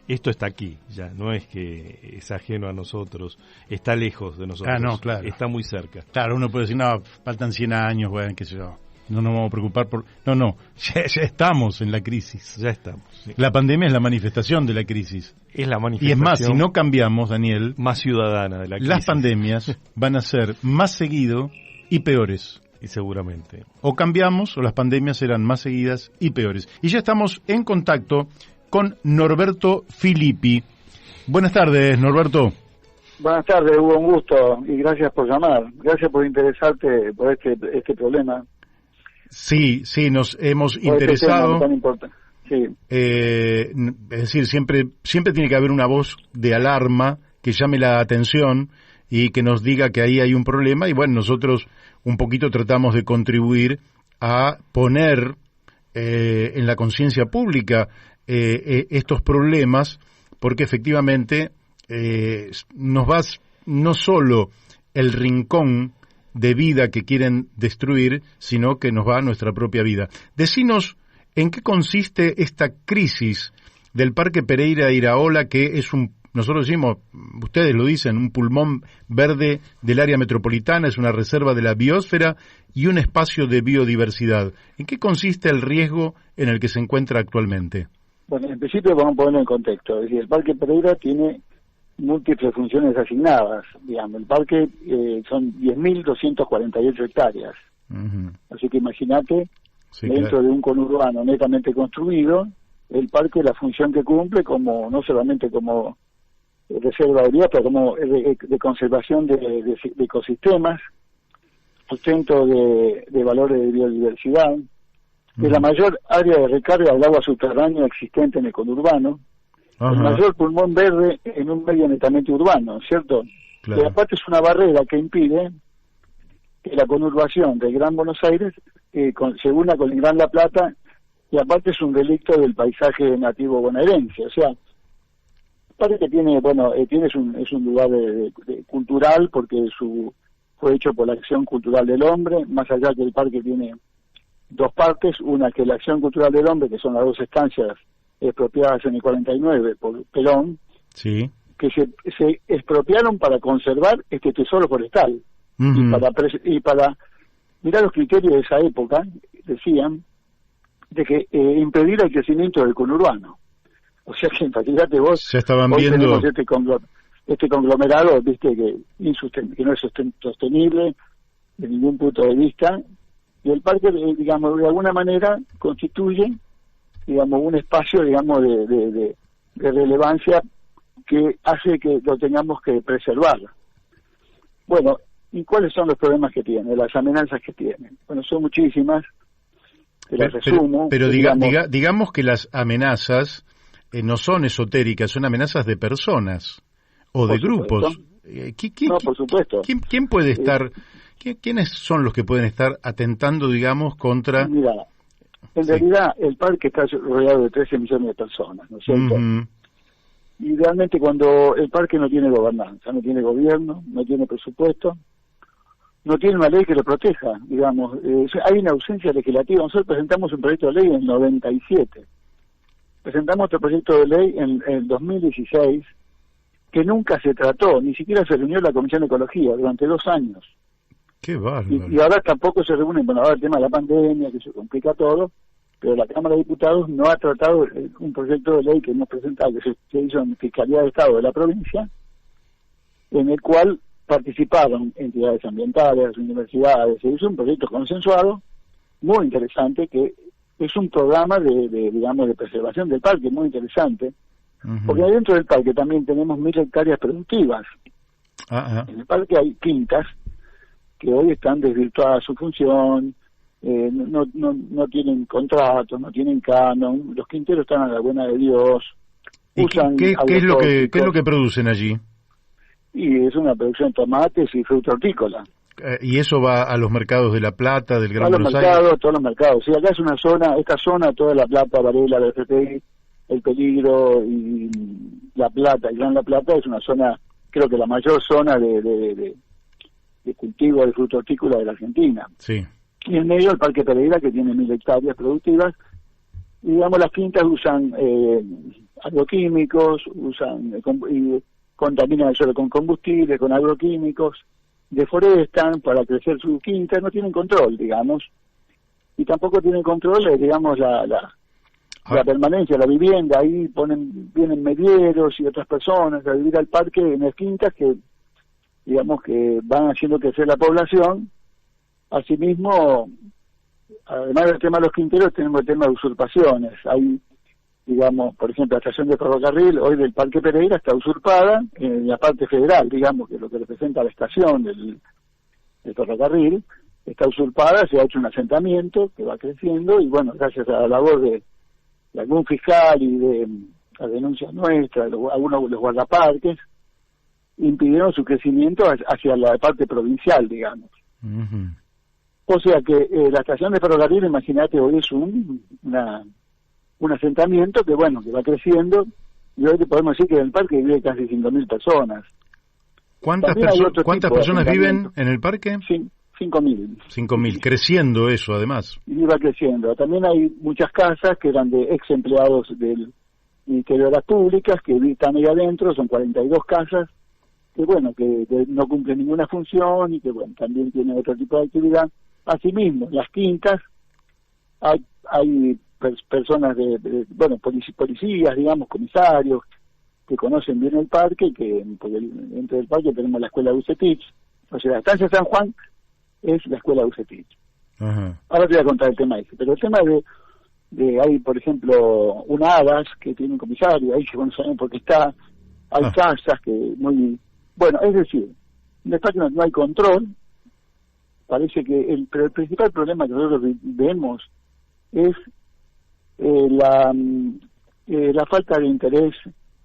esto está aquí, ya no es que es ajeno a nosotros, está lejos de nosotros, claro. Está muy cerca. Claro, uno puede decir, no, faltan 100 años, bueno, qué sé yo, no nos vamos a preocupar por... No, ya estamos en la crisis. Ya estamos. Sí. La pandemia es la manifestación de la crisis. Es la manifestación. Y es más, si no cambiamos, Daniel, más ciudadana de la crisis. Las pandemias van a ser más seguido y peores. Y seguramente. O cambiamos o las pandemias serán más seguidas y peores. Y ya estamos en contacto con Norberto Filippi. Buenas tardes, Norberto. Buenas tardes, Hugo, un gusto y gracias por llamar. Gracias por interesarte por este problema. Sí, nos hemos interesado. Tan importante. Sí. Es decir, siempre tiene que haber una voz de alarma que llame la atención y que nos diga que ahí hay un problema. Y bueno, nosotros un poquito tratamos de contribuir a poner en la conciencia pública estos problemas, porque efectivamente nos va no solo el rincón de vida que quieren destruir, sino que nos va a nuestra propia vida. Decinos en qué consiste esta crisis del Parque Pereira Iraola, que es nosotros decimos, ustedes lo dicen, un pulmón verde del área metropolitana, es una reserva de la biosfera y un espacio de biodiversidad. ¿En qué consiste el riesgo en el que se encuentra actualmente? Bueno, en principio vamos a ponerlo en contexto. Es decir, el Parque Pereira tiene múltiples funciones asignadas. Digamos, el parque son 10.248 hectáreas. Uh-huh. Así que imagínate, dentro de un conurbano netamente construido, el parque, la función que cumple, como no solamente como reserva de vida, pero como de conservación de ecosistemas, sustento de valores de biodiversidad, es la mayor área de recarga del agua subterránea existente en el conurbano, el mayor pulmón verde en un medio netamente urbano, ¿cierto? Claro. Y aparte es una barrera que impide que la conurbación del Gran Buenos Aires se una con el Gran La Plata y aparte es un relicto del paisaje nativo bonaerense. O sea, parece que tiene, es un lugar cultural, porque fue hecho por la acción cultural del hombre, más allá que el parque tiene dos partes, una que es la acción cultural del hombre, que son las dos estancias expropiadas en el 49 por Perón, sí, que se expropiaron para conservar este tesoro forestal. Uh-huh. y para mirar los criterios de esa época, decían de que impedir el crecimiento del conurbano. O sea que, fíjate vos, ya estaban hoy viendo tenemos este conglomerado, viste, que no es sostenible de ningún punto de vista, y el parque, digamos, de alguna manera constituye, digamos, un espacio, digamos, de relevancia que hace que lo tengamos que preservar. Bueno, ¿y cuáles son los problemas que tiene, las amenazas que tiene? Bueno, son muchísimas, te las resumo. Pero digamos que las amenazas no son esotéricas, son amenazas de personas o de grupos. No, por supuesto. ¿Quién puede estar, quiénes son los que pueden estar atentando, digamos, contra...? Mira, en realidad el parque está rodeado de 13 millones de personas, ¿no es cierto? Uh-huh. Y realmente cuando el parque no tiene gobernanza, no tiene gobierno, no tiene presupuesto, no tiene una ley que lo proteja, digamos, hay una ausencia legislativa. Nosotros presentamos un proyecto de ley en el 97, presentamos otro proyecto de ley en el 2016, que nunca se trató, ni siquiera se reunió la Comisión de Ecología durante 2 años. ¡Qué bárbaro! Y ahora tampoco se reúnen, bueno, ahora el tema de la pandemia, que se complica todo, pero la Cámara de Diputados no ha tratado un proyecto de ley que hemos presentado, que se hizo en Fiscalía de Estado de la provincia, en el cual participaron entidades ambientales, universidades. Se hizo un proyecto consensuado, muy interesante, que es un programa digamos, de preservación del parque, muy interesante, uh-huh. Porque adentro del parque también tenemos 1.000 hectáreas productivas. Uh-huh. En el parque hay quintas que hoy están desvirtuadas su función, no tienen contratos, no tienen canon, los quinteros están a la buena de Dios. Usan ¿Qué es lo que producen allí? Y es una producción de tomates y fruta hortícola. ¿Y eso va a los mercados de La Plata, del Gran Buenos Aires? A todos los mercados. Sí, acá es una zona, esta zona, toda La Plata, Varela, la FPI, El Peligro y La Plata, y Gran La Plata es una zona, creo que la mayor zona de cultivo de fruta hortícola de la Argentina. Sí. Y en medio el Parque Pereira, que tiene 1.000 hectáreas productivas. Y digamos, las quintas usan agroquímicos, y contaminan el suelo con combustible, con agroquímicos, deforestan para crecer sus quintas, no tienen control, digamos, y tampoco tienen control, digamos, la permanencia, la vivienda. Ahí vienen medieros y otras personas a vivir al parque en las quintas que, digamos, que van haciendo crecer la población. Asimismo, además del tema de los quinteros, tenemos el tema de usurpaciones. Hay, digamos, por ejemplo, la estación de ferrocarril hoy del Parque Pereira está usurpada en la parte federal, digamos, que es lo que representa la estación del ferrocarril, está usurpada, se ha hecho un asentamiento que va creciendo, y bueno, gracias a la labor de algún fiscal y de las denuncias nuestras, algunos de los guardaparques, impidieron su crecimiento hacia la parte provincial, digamos. Uh-huh. O sea que la estación de ferrocarril, imagínate, hoy es un asentamiento que, bueno, que va creciendo, y hoy podemos decir que en el parque vive casi 5.000 personas. ¿Cuántas personas viven en el parque? 5.000. 5.000, creciendo eso, además. Y va creciendo. También hay muchas casas que eran de ex empleados del Ministerio de las Públicas, que están ahí adentro, son 42 casas, que bueno, que no cumplen ninguna función y que bueno, también tienen otro tipo de actividad. Asimismo, en las quintas hay personas bueno, policías, digamos, comisarios, que conocen bien el parque, porque dentro del parque tenemos la escuela Bucetich. O sea, la estancia San Juan es la escuela Bucetich. Uh-huh. Ahora te voy a contar el tema ese, pero el tema hay, por ejemplo, una ADAS que tiene un comisario, ahí que no saben por qué está, hay casas que muy... Bueno, es decir, en el parque no hay control. Parece que pero el principal problema que nosotros vemos es la falta de interés,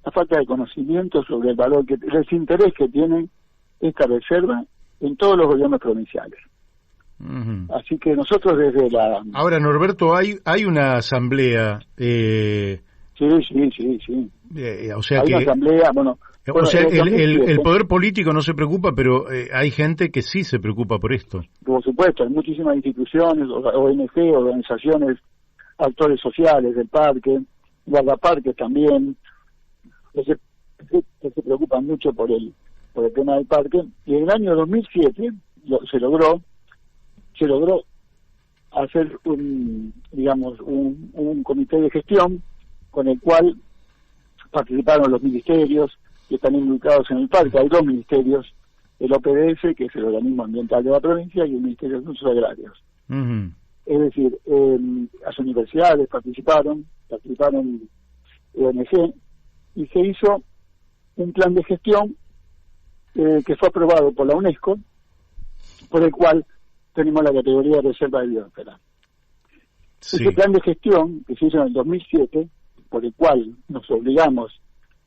la falta de conocimiento sobre el valor, el desinterés que tienen esta reserva en todos los gobiernos provinciales. Así que nosotros desde la... Ahora, Norberto, hay una asamblea... Sí. O sea hay que... una asamblea, O sea, el poder político no se preocupa, pero hay gente que sí se preocupa por esto. Por supuesto, hay muchísimas instituciones, ONG, organizaciones, actores sociales del parque, guardaparques también, que se preocupan mucho por el tema del parque. Y en el año 2007 se logró hacer un comité de gestión con el cual participaron los ministerios que están involucrados en el parque. Hay 2 ministerios, el OPDS, que es el organismo ambiental de la provincia, y el Ministerio de Asuntos Agrarios. Es decir, las universidades participaron ONG, y se hizo un plan de gestión que fue aprobado por la UNESCO, por el cual tenemos la categoría de reserva de biosfera. Sí. Ese plan de gestión que se hizo en el 2007, por el cual nos obligamos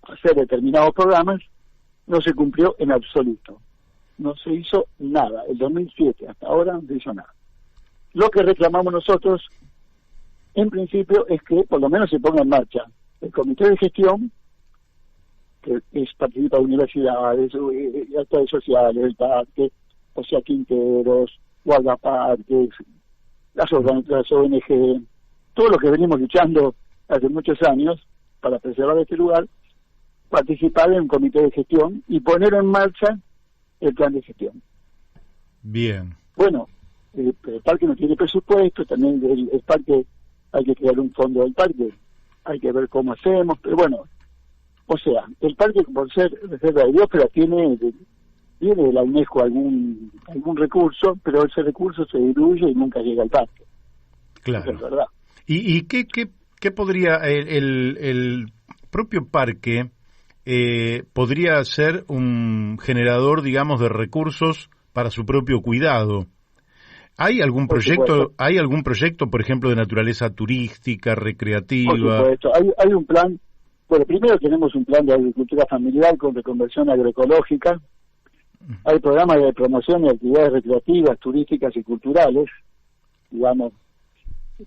a hacer determinados programas, no se cumplió en absoluto. No se hizo nada. El 2007 hasta ahora no se hizo nada. Lo que reclamamos nosotros, en principio, es que por lo menos se ponga en marcha el comité de gestión, que participa de universidades, actores sociales, el parque, o sea, quinteros, guardaparques, las ONG, todo lo que venimos luchando hace muchos años para preservar este lugar, participar en un comité de gestión y poner en marcha el plan de gestión. Bien. Bueno, el parque no tiene presupuesto, también el parque hay que crear un fondo del parque, hay que ver cómo hacemos, pero bueno, o sea, el parque por ser reserva de biosfera tiene de la UNESCO algún recurso, pero ese recurso se diluye y nunca llega al parque. Claro. Eso es verdad. ¿Y qué podría el propio parque podría ser un generador, digamos, de recursos para su propio cuidado? ¿Hay algún proyecto, por ejemplo, de naturaleza turística, recreativa? Por supuesto, hay un plan. Bueno, primero tenemos un plan de agricultura familiar con reconversión agroecológica. Hay programas de promoción de actividades recreativas, turísticas y culturales. Digamos,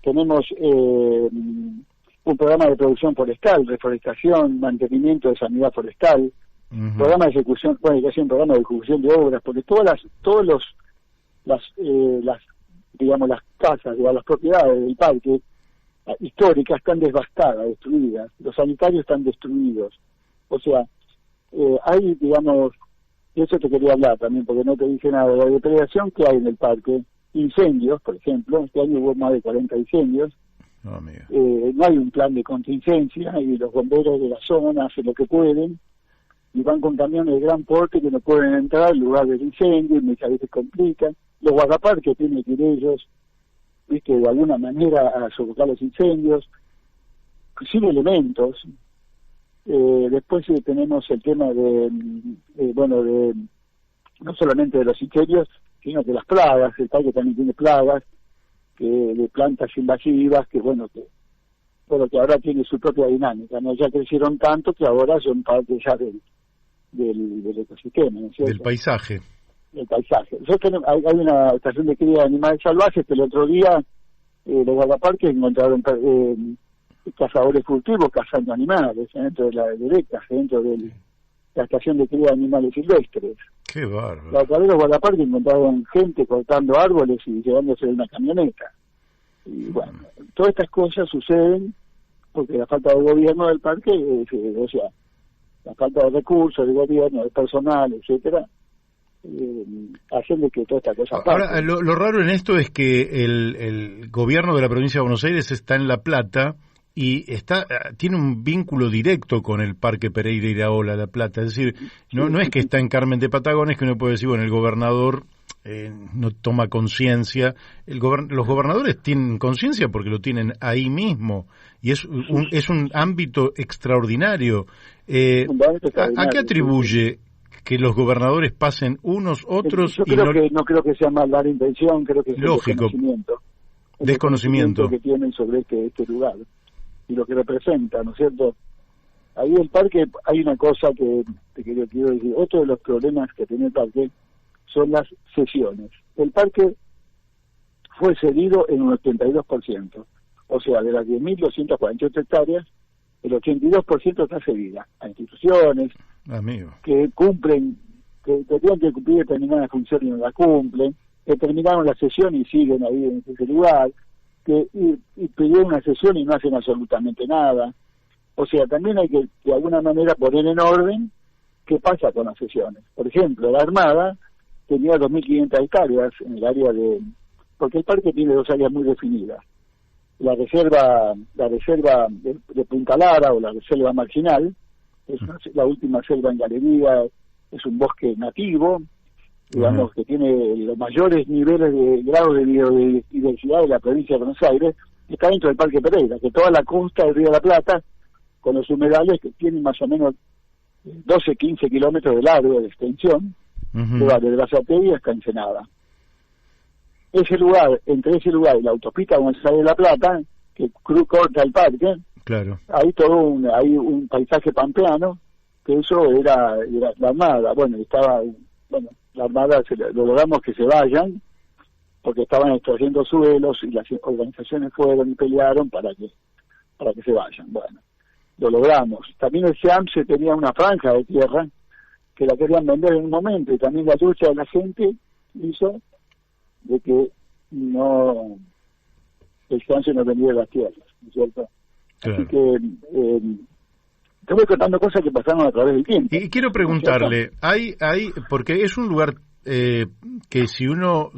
tenemos un programa de producción forestal, reforestación, mantenimiento de sanidad forestal, programa de ejecución, programa de ejecución de obras, porque las casas, las propiedades del parque históricas están devastadas, destruidas, los sanitarios están destruidos. O sea, hay, digamos, y eso te quería hablar también, porque no te dije nada de la depredación que hay en el parque. Incendios, por ejemplo, este año hubo más de 40 incendios. No hay un plan de contingencia y los bomberos de la zona hacen lo que pueden y van con camiones de gran porte que no pueden entrar al lugar del incendio y muchas veces complican. Los guardaparques tienen que ir ellos, de alguna manera a sofocar los incendios, sin elementos. Después tenemos el tema de no solamente de los incendios, sino de las plagas. El parque también tiene plagas, de plantas invasivas, que ahora tiene su propia dinámica, ¿no? Ya crecieron tanto que ahora son parte ya del ecosistema, ¿no es cierto? Del paisaje. El paisaje. Hay una estación de cría de animales salvajes que el otro día los guardaparques encontraron cazadores furtivos cazando animales dentro de la dentro de la estación de cría de animales silvestres. ¡Qué bárbaro! La otra vez los guardaparques encontraron gente cortando árboles y llevándose de una camioneta. Y bueno, todas estas cosas suceden porque la falta de gobierno del parque, la falta de recursos de gobierno, de personal, etcétera, hacen de que toda esta cosa pase. Ahora, lo raro en esto es que el gobierno de la provincia de Buenos Aires está en La Plata y tiene un vínculo directo con el Parque Pereira Iraola La Plata, es decir, no es que está en Carmen de Patagones, que uno puede decir, bueno, el gobernador no toma conciencia. Los gobernadores tienen conciencia porque lo tienen ahí mismo y es un ámbito extraordinario. ¿A qué atribuye que los gobernadores pasen unos, otros? No creo que sea más la intención, creo que es lógico. Desconocimiento que tienen sobre este lugar y lo que representa, ¿no es cierto? Ahí el parque, hay una cosa que te quiero decir, otro de los problemas que tiene el parque son las cesiones. El parque fue cedido en un 82%. O sea, de las 10.248 hectáreas, el 82% está cedida a instituciones que cumplen, que tendrían que cumplir determinadas funciones y no la cumplen, que terminaron la sesión y siguen ahí en ese lugar, y pidieron una sesión y no hacen absolutamente nada. O sea, también hay que, de alguna manera, poner en orden qué pasa con las sesiones. Por ejemplo, la Armada tenía 2.500 hectáreas en el área de... Porque el parque tiene dos áreas muy definidas. La reserva de Punta Lara, o la reserva marginal, es la última selva en galería, es un bosque nativo, digamos, que tiene los mayores niveles de grado de biodiversidad de la provincia de Buenos Aires, está dentro del Parque Pereira, que toda la costa del Río de la Plata, con los humedales que tienen más o menos 12-15 kilómetros de largo de extensión, que va desde Berazategui hasta Ensenada. Entre ese lugar y la autopista Buenos Aires de la Plata, que corta el parque, claro, hay hay un paisaje pampeano, que eso era la Armada. La Armada logramos que se vayan, porque estaban extrayendo suelos y las organizaciones fueron y pelearon para que se vayan. Bueno, lo logramos. También el SEAMSE tenía una franja de tierra que la querían vender en un momento, y también la lucha de la gente hizo de que el SEAMSE no vendiera las tierras, ¿no es cierto? Claro. Así que te voy contando cosas que pasaron a través del tiempo. Y quiero preguntarle, porque es un lugar que si uno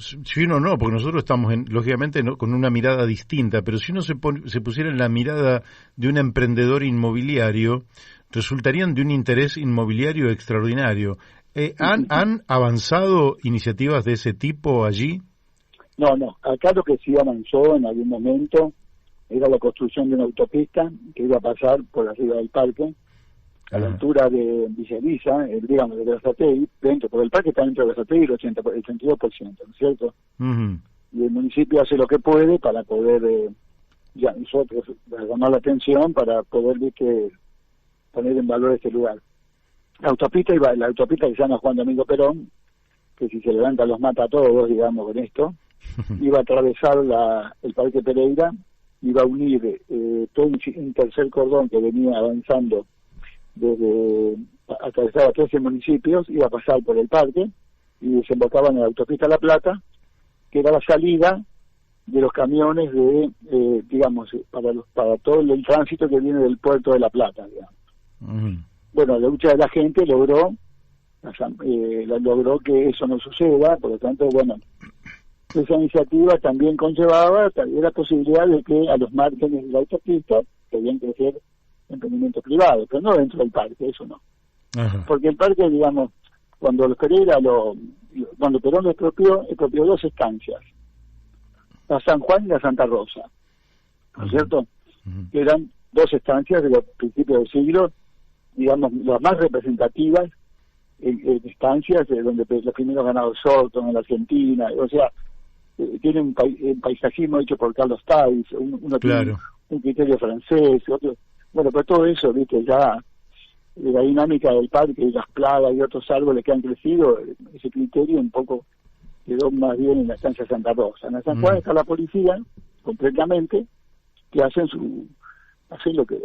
no, porque nosotros estamos lógicamente con una mirada distinta, pero si uno se pusiera en la mirada de un emprendedor inmobiliario, resultarían de un interés inmobiliario extraordinario. ¿Han avanzado iniciativas de ese tipo allí? No, acá lo que sí avanzó en algún momento era la construcción de una autopista que iba a pasar por arriba del parque, a la altura de Villa Elisa, digamos, de Berazategui, por el parque está dentro de Berazategui el 82%, ¿no es cierto? Y el municipio hace lo que puede para poder, nosotros llamar la atención, para poder poner en valor este lugar. La autopista que se llama Juan Domingo Perón, que si se levanta los mata a todos, digamos, con esto, iba a atravesar el Parque Pereira, iba a unir todo un tercer cordón que venía avanzando atravesaba 13 municipios, iba a pasar por el parque y desembocaba en la autopista La Plata, que era la salida de los camiones para todo el tránsito que viene del puerto de La Plata, digamos. Bueno, la lucha de la gente logró que eso no suceda, por lo tanto, esa iniciativa también conllevaba la posibilidad de que a los márgenes de la autopista podían crecer emprendimientos privados, pero no dentro del parque, eso no. Porque el parque, digamos, cuando Perón lo expropió dos estancias, la San Juan y la Santa Rosa, ¿no es cierto? Que eran dos estancias de los principios del siglo, digamos, las más representativas estancias donde los primeros ganados Sorton en la Argentina, o sea, tiene un paisajismo hecho por Carlos Tais, uno claro. Tiene un criterio francés, otro. Bueno, pues todo eso, viste, ya la dinámica del parque y las plagas y otros árboles que han crecido, ese criterio un poco quedó más bien en la estancia Santa Rosa. En la San Juan está la policía, completamente, que hacen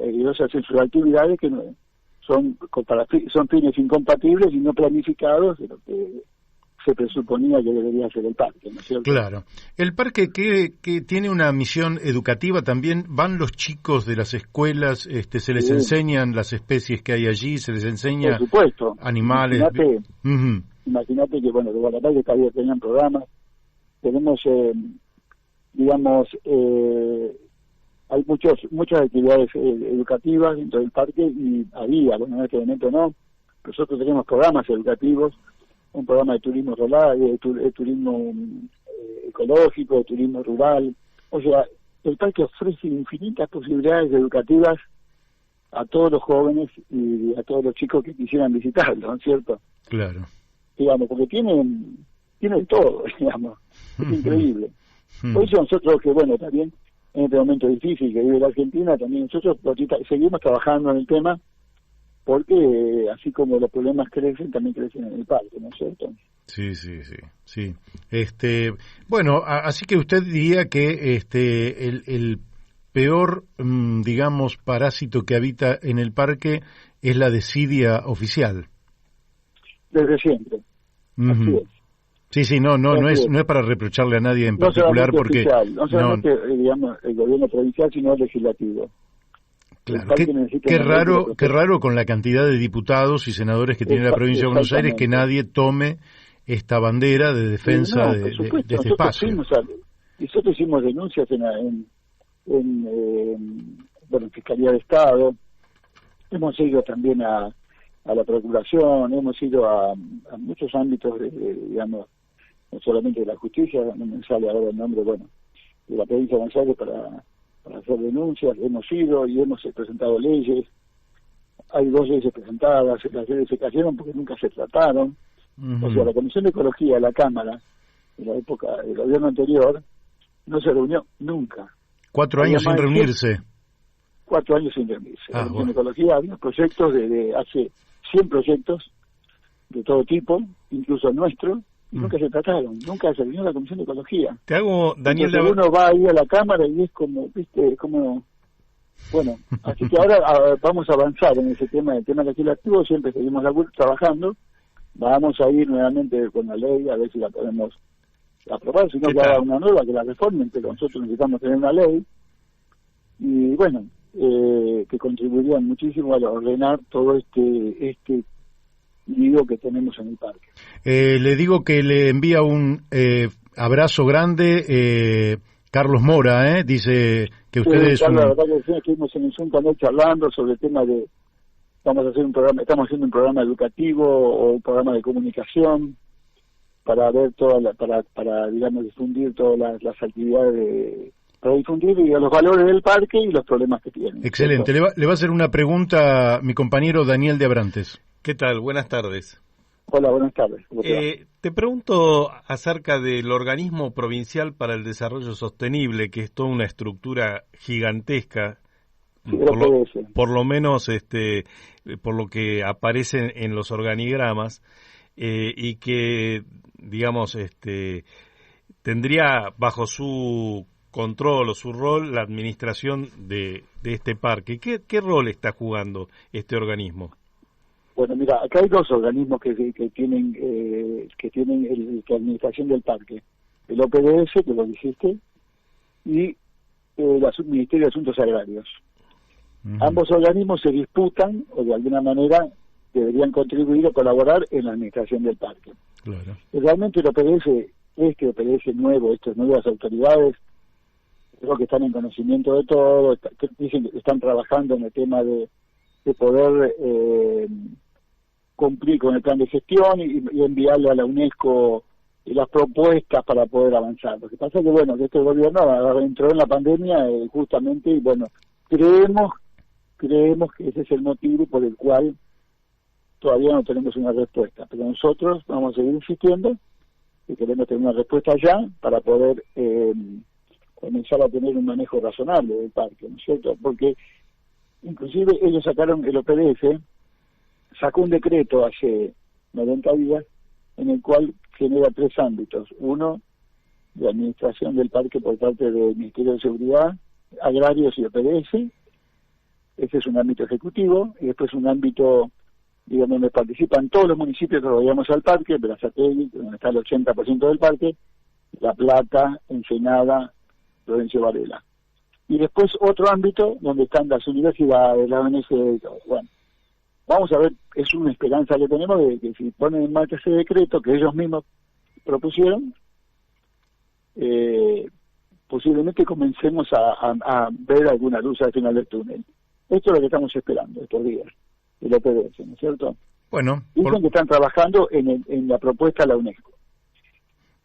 ellos hacen sus actividades que son fines incompatibles y no planificados de lo que se presuponía que debería ser el parque, ¿no es cierto? Claro. El parque que tiene una misión educativa también, van los chicos de las escuelas, se les enseñan las especies que hay allí, se les enseña por supuesto. Animales. Imagínate que, de Guadalajara todavía tenían programas, tenemos, hay muchas actividades educativas dentro del parque y en este momento no. Nosotros tenemos programas educativos, un programa de turismo rural, de turismo ecológico, de turismo rural. O sea, el parque ofrece infinitas posibilidades educativas a todos los jóvenes y a todos los chicos que quisieran visitarlo, ¿no es cierto? Claro. Digamos, porque tienen todo, digamos. Es increíble. Por eso nosotros, también en este momento difícil que vive la Argentina, también nosotros seguimos trabajando en el tema porque así como los problemas crecen, también crecen en el parque, ¿no es cierto? Sí. Bueno, así que usted diría que el peor, digamos, parásito que habita en el parque es la desidia oficial. Desde siempre. Así es. Sí, no es para reprocharle a nadie en No particular, solamente porque oficial, no solamente digamos el gobierno provincial, sino el legislativo. Claro, qué raro con la cantidad de diputados y senadores que tiene la provincia de Buenos Aires que nadie tome esta bandera de defensa de este espacio. Nosotros hicimos denuncias en Fiscalía de Estado, hemos ido también a la Procuración, hemos ido a muchos ámbitos, digamos, no solamente de la justicia, no me sale ahora el nombre, de la provincia de Buenos Aires para hacer denuncias, hemos ido y hemos presentado leyes, hay 2 leyes presentadas, las leyes se cayeron porque nunca se trataron. O sea, la Comisión de Ecología de la Cámara, en la época del gobierno anterior, no se reunió nunca. 4 años sin reunirse. 4 años sin reunirse. La Comisión de Ecología había proyectos de hace 100 proyectos de todo tipo, incluso nuestro, y nunca se trataron, nunca se reunió la Comisión de Ecología. Te hago, Daniel, uno va ahí a la Cámara y es como, viste, bueno, así que ahora vamos a avanzar en ese tema, el tema legislativo, siempre seguimos trabajando, vamos a ir nuevamente con la ley, a ver si la podemos aprobar, si no que haga una nueva, que la reformen, pero nosotros necesitamos tener una ley, y bueno, que contribuirían muchísimo a ordenar todo este lío que tenemos en el parque. Le digo que le envía un abrazo grande Carlos Mora, dice que ustedes... Sí, la verdad que estuvimos en el Zoom con él charlando sobre el tema de... estamos haciendo un programa educativo o un programa de comunicación para ver para digamos, difundir todas las actividades para difundir los valores del parque y los problemas que tiene. Excelente. Le va a hacer una pregunta mi compañero Daniel de Abrantes. ¿Qué tal? Buenas tardes. Hola, buenas tardes. Te pregunto acerca del Organismo Provincial para el Desarrollo Sostenible, que es toda una estructura gigantesca, sí, por lo menos por lo que aparece en los organigramas, y que, digamos, tendría bajo su control o su rol la administración de este parque. ¿Qué rol está jugando este organismo? Bueno, mira, acá hay 2 organismos que tienen la administración del parque. El OPDS, que lo dijiste, y el Ministerio de Asuntos Agrarios. Ambos organismos se disputan, o de alguna manera deberían contribuir o colaborar en la administración del parque. Claro. Realmente el OPDS, OPDS nuevo, estas nuevas autoridades, creo que están en conocimiento de todo, dicen que están trabajando en el tema de poder cumplir con el plan de gestión y enviarle a la UNESCO las propuestas para poder avanzar. Lo que pasa es que, bueno, que este gobierno entró en la pandemia justamente y, bueno, creemos que ese es el motivo por el cual todavía no tenemos una respuesta. Pero nosotros vamos a seguir insistiendo y queremos tener una respuesta ya para poder comenzar a tener un manejo razonable del parque, ¿no es cierto? Porque inclusive ellos sacaron, el OPDF sacó un decreto hace 90 días en el cual genera 3 ámbitos. Uno, de administración del parque por parte del Ministerio de Seguridad, Agrarios y OPDS. Ese es un ámbito ejecutivo. Y después un ámbito, digamos, donde participan todos los municipios que rodeamos al parque, Berazategui, donde está el 80% del parque, La Plata, Ensenada, Florencio Varela. Y después otro ámbito donde están las universidades, la ONG y todo. Bueno, vamos a ver, es una esperanza que tenemos de que si ponen en marcha ese decreto que ellos mismos propusieron, posiblemente comencemos a ver alguna luz al final del túnel. Esto es lo que estamos esperando estos días, el OPDS, ¿no es cierto? Bueno, dicen que están trabajando en la propuesta de la UNESCO.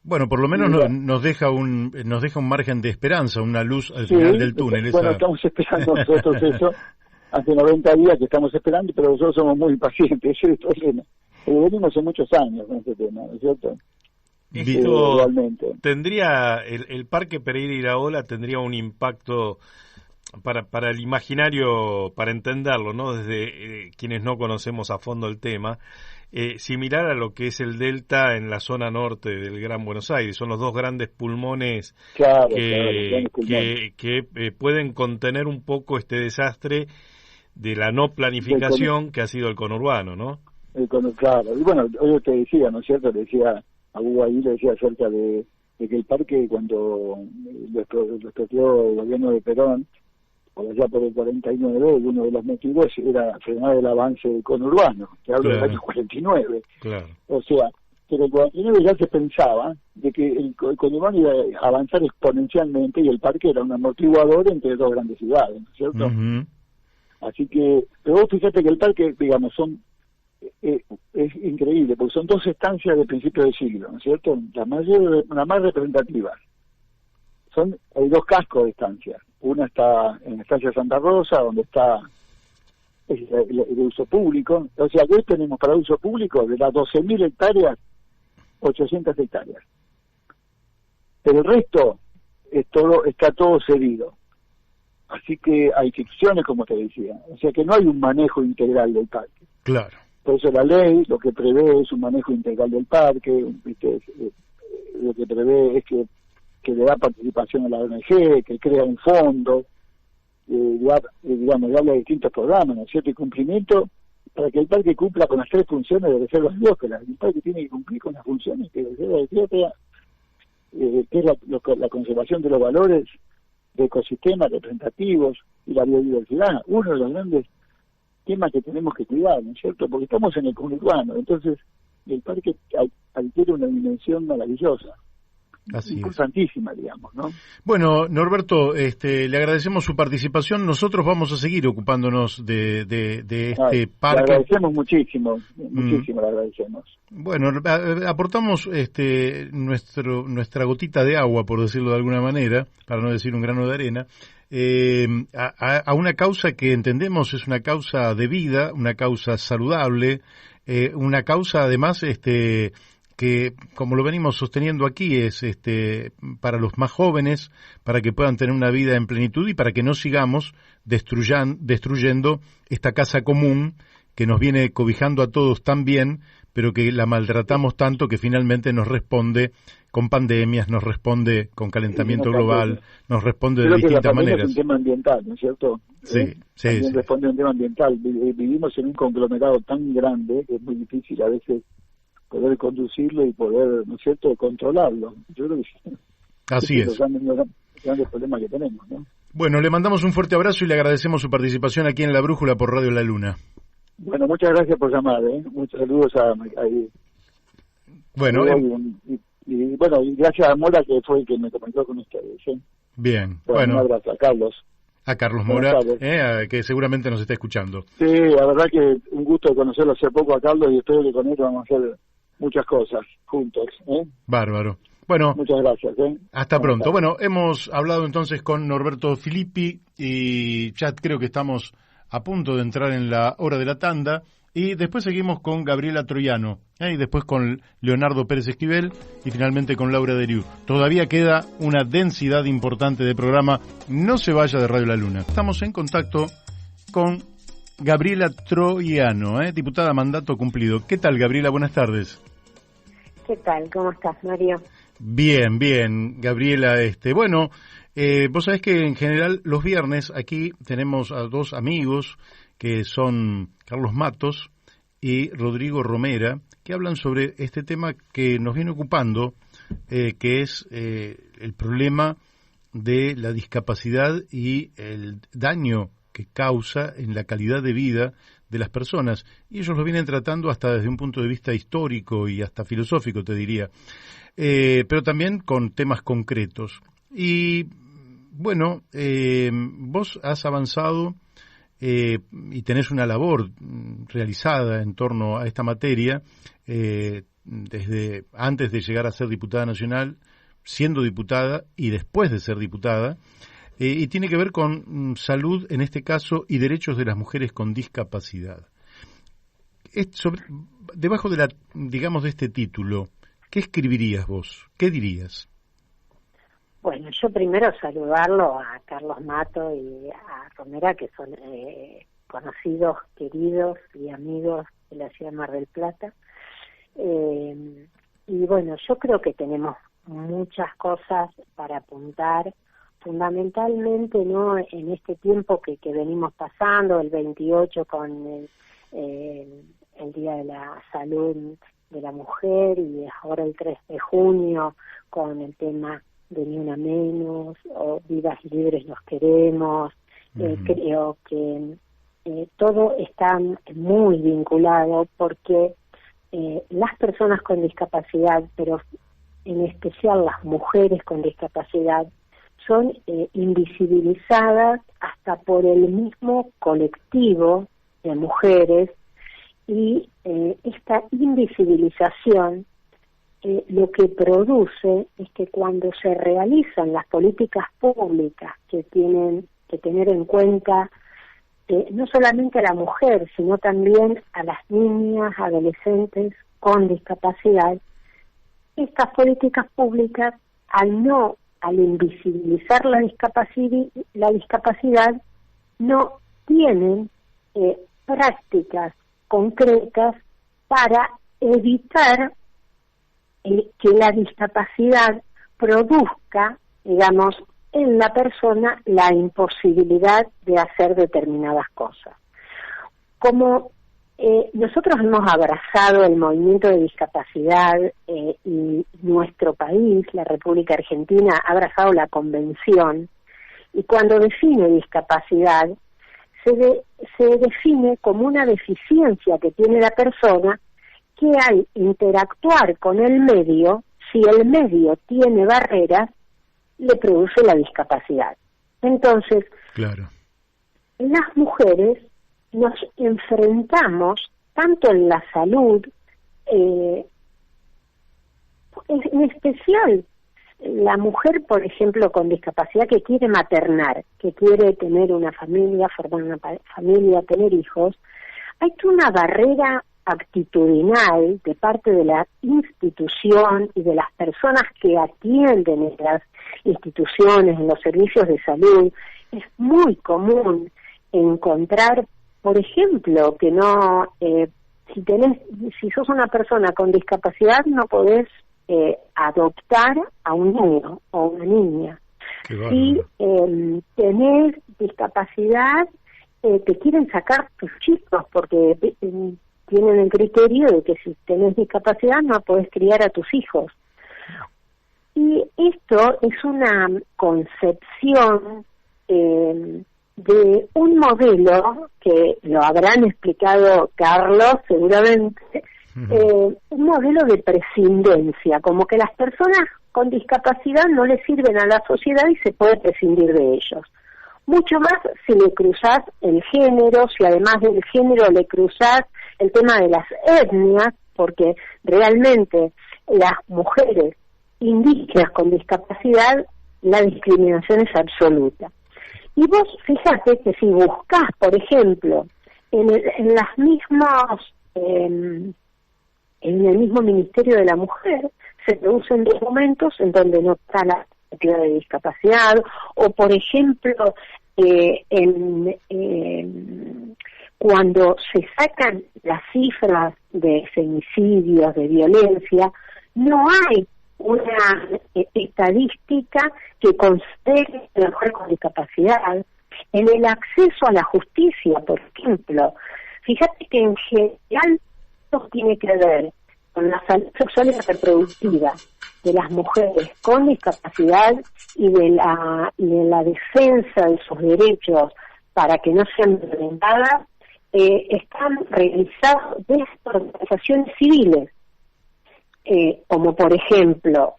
Bueno, por lo menos nos deja un margen de esperanza, una luz al final del túnel. Bueno, estamos esperando nosotros eso. Hace 90 días que estamos esperando, pero nosotros somos muy impacientes, ese es el problema. Pero venimos hace muchos años con este tema, ¿no es cierto? Esto tendría, el Parque Pereira Iraola tendría un impacto para el imaginario, para entenderlo, ¿no? Desde quienes no conocemos a fondo el tema, similar a lo que es el delta en la zona norte del Gran Buenos Aires. Son los dos grandes pulmones que pueden contener un poco este desastre de la no planificación que ha sido el conurbano, ¿no? Claro, y bueno, yo te decía, ¿no es cierto? Le decía a Hugo ahí, le decía acerca de que el parque, cuando lo expropió el gobierno de Perón, por allá por el 49, uno de los motivos era frenar el avance del conurbano, que hablo del año 49. Claro. O sea, que en el 49 ya se pensaba de que el conurbano iba a avanzar exponencialmente y el parque era un amortiguador entre dos grandes ciudades, ¿no es cierto? Uh-huh. Así que, pero vos fíjate que el parque, digamos, es increíble, porque son dos estancias de principio de siglo, ¿no es cierto? La más representativa. Hay dos cascos de estancias. Una está en la estancia Santa Rosa, donde está de uso público. O sea, que hoy tenemos para uso público de las 12.000 hectáreas, 800 hectáreas. Pero el resto está todo cedido. Así que hay ficciones, como te decía. O sea que no hay un manejo integral del parque. Claro. Por eso la ley lo que prevé es un manejo integral del parque, ¿viste? Lo que prevé es que le da participación a la ONG, que crea un fondo, digamos, le habla de distintos programas, ¿no es cierto? Y cumplimiento para que el parque cumpla con las 3 funciones de reservas biosferas. El parque tiene que cumplir con las funciones que reserva de biosfera, que es la conservación de los valores de ecosistemas representativos y la biodiversidad. Uno de los grandes temas que tenemos que cuidar, ¿no es cierto? Porque estamos en el conurbano, entonces el parque adquiere una dimensión maravillosa. Así importantísima, digamos, ¿no? Bueno, Norberto, le agradecemos su participación. Nosotros vamos a seguir ocupándonos de este parque. Le agradecemos muchísimo le agradecemos. Bueno, aportamos nuestra gotita de agua, por decirlo de alguna manera, para no decir un grano de arena, a una causa que entendemos es una causa de vida, una causa saludable, una causa además que, como lo venimos sosteniendo aquí, es para los más jóvenes, para que puedan tener una vida en plenitud y para que no sigamos destruyendo esta casa común que nos viene cobijando a todos tan bien, pero que la maltratamos tanto que finalmente nos responde con pandemias, nos responde con calentamiento global, nos responde de distintas maneras. Es un tema ambiental, ¿no es cierto? Sí. Responde a un tema ambiental. Vivimos en un conglomerado tan grande que es muy difícil a veces poder conducirlo y poder, ¿no es cierto?, controlarlo. Yo creo que sí. Así es. Los grandes problemas que tenemos, ¿no? Bueno, le mandamos un fuerte abrazo y le agradecemos su participación aquí en La Brújula por Radio La Luna. Bueno, muchas gracias por llamar, muchos saludos a bueno, y bueno, y gracias a Mora, que fue el que me comentó con ustedes. Bien, bueno. Un abrazo a Carlos. A Carlos Mora, que seguramente nos está escuchando. Sí, la verdad que un gusto conocerlo hace poco a Carlos y espero que con él vamos a hacer muchas cosas juntos. Bárbaro. Bueno, muchas gracias. Hasta pronto. Bueno, hemos hablado entonces con Norberto Filippi y ya creo que estamos a punto de entrar en la hora de la tanda y después seguimos con Gabriela Troiano y después con Leonardo Pérez Esquivel y finalmente con Laura Deriu. Todavía queda una densidad importante de programa. No se vaya de Radio La Luna. Estamos en contacto con Gabriela Troiano, diputada a mandato cumplido. ¿Qué tal, Gabriela? Buenas tardes. ¿Qué tal? ¿Cómo estás, Mario? Bien, Gabriela. Bueno, vos sabés que en general los viernes aquí tenemos a dos amigos que son Carlos Matos y Rodrigo Romera, que hablan sobre este tema que nos viene ocupando, que es el problema de la discapacidad y el daño que causa en la calidad de vida de las personas. Y ellos lo vienen tratando hasta desde un punto de vista histórico y hasta filosófico, te diría, pero también con temas concretos. Y bueno, vos has avanzado y tenés una labor realizada en torno a esta materia desde antes de llegar a ser diputada nacional, siendo diputada y después de ser diputada, y tiene que ver con salud, en este caso, y derechos de las mujeres con discapacidad. Debajo de de este título, ¿qué escribirías vos? ¿Qué dirías? Bueno, yo primero saludarlo a Carlos Mato y a Romera, que son conocidos, queridos y amigos de la ciudad de Mar del Plata. Y bueno, yo creo que tenemos muchas cosas para apuntar, fundamentalmente no en este tiempo que venimos pasando, el 28 con el Día de la Salud de la Mujer y ahora el 3 de junio con el tema de Ni Una Menos o Vivas y Libres Nos Queremos. Creo que todo está muy vinculado porque las personas con discapacidad, pero en especial las mujeres con discapacidad, son invisibilizadas hasta por el mismo colectivo de mujeres y esta invisibilización lo que produce es que cuando se realizan las políticas públicas que tienen que tener en cuenta no solamente a la mujer, sino también a las niñas, adolescentes con discapacidad, estas políticas públicas, al invisibilizar la discapacidad, no tienen prácticas concretas para evitar que la discapacidad produzca, digamos, en la persona la imposibilidad de hacer determinadas cosas. Como nosotros hemos abrazado el movimiento de discapacidad y nuestro país, la República Argentina, ha abrazado la Convención, y cuando define discapacidad, se define como una deficiencia que tiene la persona que al interactuar con el medio, si el medio tiene barreras, le produce la discapacidad. Entonces, claro, las mujeres nos enfrentamos tanto en la salud, en especial la mujer, por ejemplo, con discapacidad que quiere maternar, que quiere tener una familia, formar una familia, tener hijos, hay una barrera actitudinal de parte de la institución y de las personas que atienden en las instituciones, en los servicios de salud. Es muy común encontrar, por ejemplo, que no, si sos una persona con discapacidad no podés adoptar a un niño o una niña. Si tenés discapacidad, te quieren sacar tus chicos porque tienen el criterio de que si tenés discapacidad no podés criar a tus hijos. Y esto es una concepción de un modelo que lo habrán explicado Carlos seguramente, un modelo de prescindencia, como que las personas con discapacidad no le sirven a la sociedad y se puede prescindir de ellos. Mucho más si le cruzás el género, si además del género le cruzás el tema de las etnias, porque realmente las mujeres indígenas con discapacidad, la discriminación es absoluta. Y vos fíjate que si buscás, por ejemplo, en el mismo Ministerio de la Mujer, se producen documentos en donde no está la cantidad de discapacidad, o por ejemplo, cuando se sacan las cifras de femicidios, de violencia, no hay una estadística que considere a la mujer con discapacidad. En el acceso a la justicia, por ejemplo, fíjate que en general esto tiene que ver con la salud sexual y reproductiva de las mujeres con discapacidad y de la defensa de sus derechos para que no sean violentadas, están realizados desde organizaciones civiles, como por ejemplo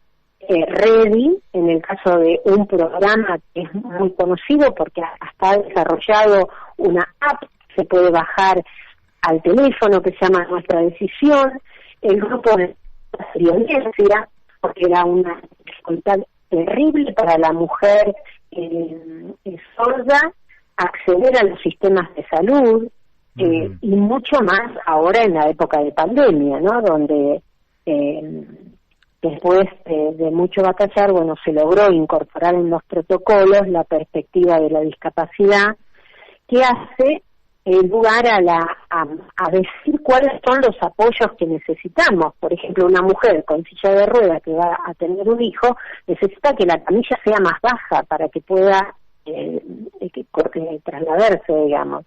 REDI, en el caso de un programa que es muy conocido porque hasta ha desarrollado una app que se puede bajar al teléfono que se llama Nuestra Decisión, el grupo de violencia, porque era una dificultad terrible para la mujer sorda acceder a los sistemas de salud, y mucho más ahora en la época de pandemia, ¿no? Donde después de mucho batallar, bueno, se logró incorporar en los protocolos la perspectiva de la discapacidad, que hace lugar a decir cuáles son los apoyos que necesitamos. Por ejemplo, una mujer con silla de ruedas que va a tener un hijo necesita que la camilla sea más baja para que pueda trasladarse, digamos.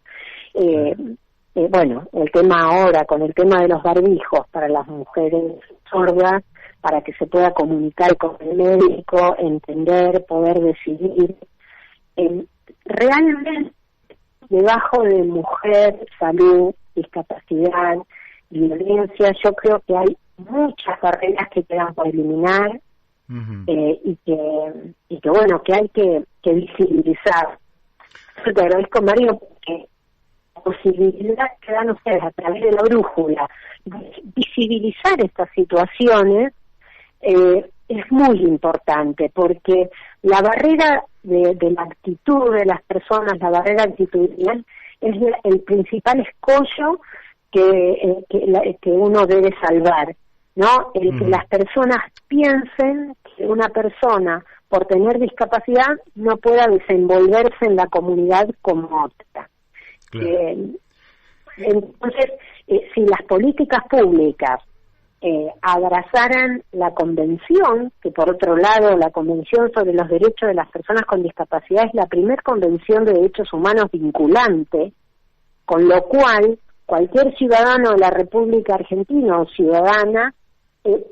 Bueno, el tema ahora, con el tema de los barbijos para las mujeres sordas, para que se pueda comunicar con el médico, entender, poder decidir. Realmente, debajo de mujer, salud, discapacidad, violencia, yo creo que hay muchas barreras que quedan por eliminar. Uh-huh. y que bueno, que hay que visibilizar. Yo te agradezco, Mario, porque la posibilidad que dan ustedes a través de la brújula visibilizar estas situaciones es muy importante, porque la barrera de la actitud de las personas, la barrera actitudinal, es el principal escollo que uno debe salvar, ¿no? El que las personas piensen que una persona, por tener discapacidad, no pueda desenvolverse en la comunidad como otra. Claro. Entonces, si las políticas públicas abrazaran la convención, que por otro lado la Convención sobre los Derechos de las Personas con Discapacidad es la primera convención de derechos humanos vinculante, con lo cual cualquier ciudadano de la República Argentina o ciudadana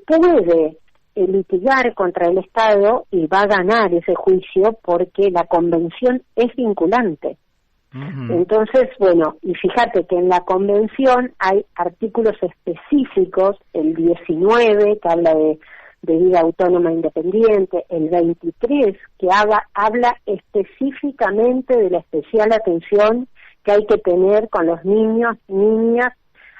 puede litigar contra el Estado y va a ganar ese juicio porque la convención es vinculante. Uh-huh. Entonces, bueno, y fíjate que en la convención hay artículos específicos, el 19 que habla de vida autónoma independiente, el 23 que habla específicamente de la especial atención que hay que tener con los niños, niñas,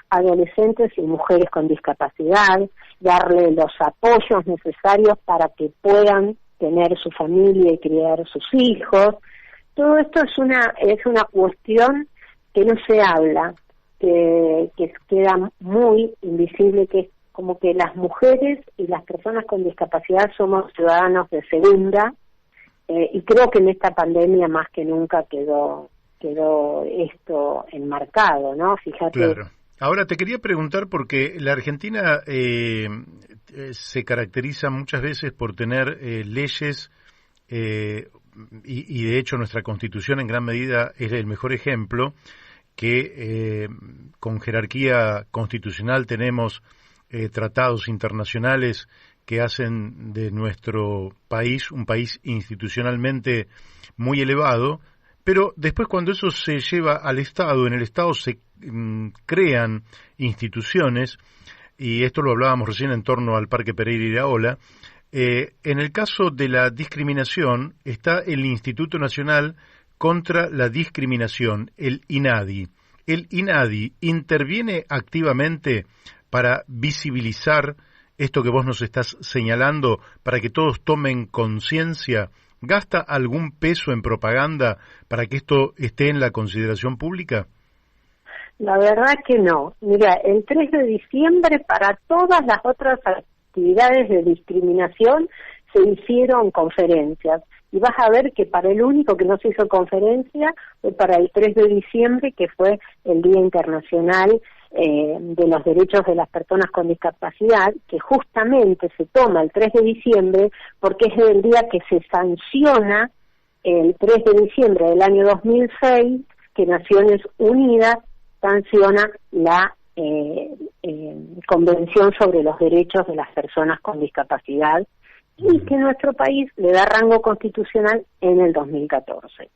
adolescentes y mujeres con discapacidad, darle los apoyos necesarios para que puedan tener su familia y criar sus hijos. Todo esto es una cuestión que no se habla, que queda muy invisible, que es como que las mujeres y las personas con discapacidad somos ciudadanos de segunda, y creo que en esta pandemia más que nunca quedó esto enmarcado, ¿no? Fíjate. Claro. Ahora te quería preguntar, porque la Argentina se caracteriza muchas veces por tener leyes, y de hecho nuestra Constitución en gran medida es el mejor ejemplo, que con jerarquía constitucional tenemos tratados internacionales que hacen de nuestro país un país institucionalmente muy elevado, pero después cuando eso se lleva al Estado, en el Estado se crean instituciones, y esto lo hablábamos recién en torno al Parque Pereira Iraola. En el caso de la discriminación está el Instituto Nacional contra la Discriminación, el INADI. El INADI interviene activamente para visibilizar esto que vos nos estás señalando, para que todos tomen conciencia. ¿Gasta algún peso en propaganda para que esto esté en la consideración pública? La verdad que no. Mira, el 3 de diciembre para todas las otras actividades de discriminación se hicieron conferencias. Y vas a ver que para el único que no se hizo conferencia fue para el 3 de diciembre, que fue el Día Internacional de los Derechos de las Personas con Discapacidad, que justamente se toma el 3 de diciembre porque es el día que se sanciona el 3 de diciembre del año 2006, que Naciones Unidas sanciona la Convención sobre los Derechos de las Personas con Discapacidad, y que nuestro país le da rango constitucional en el 2014.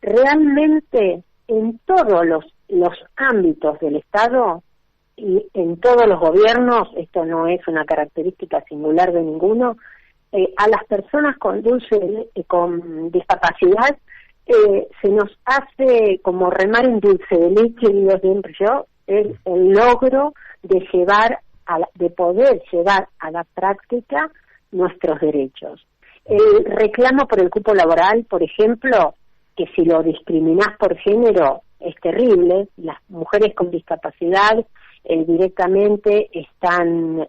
Realmente, en todos los ámbitos del Estado y en todos los gobiernos, esto no es una característica singular de ninguno, a las personas con discapacidad se nos hace como remar en dulce de leche, digo siempre yo, el logro de poder llevar a la práctica nuestros derechos. El reclamo por el cupo laboral, por ejemplo, que si lo discriminás por género es terrible. Las mujeres con discapacidad directamente están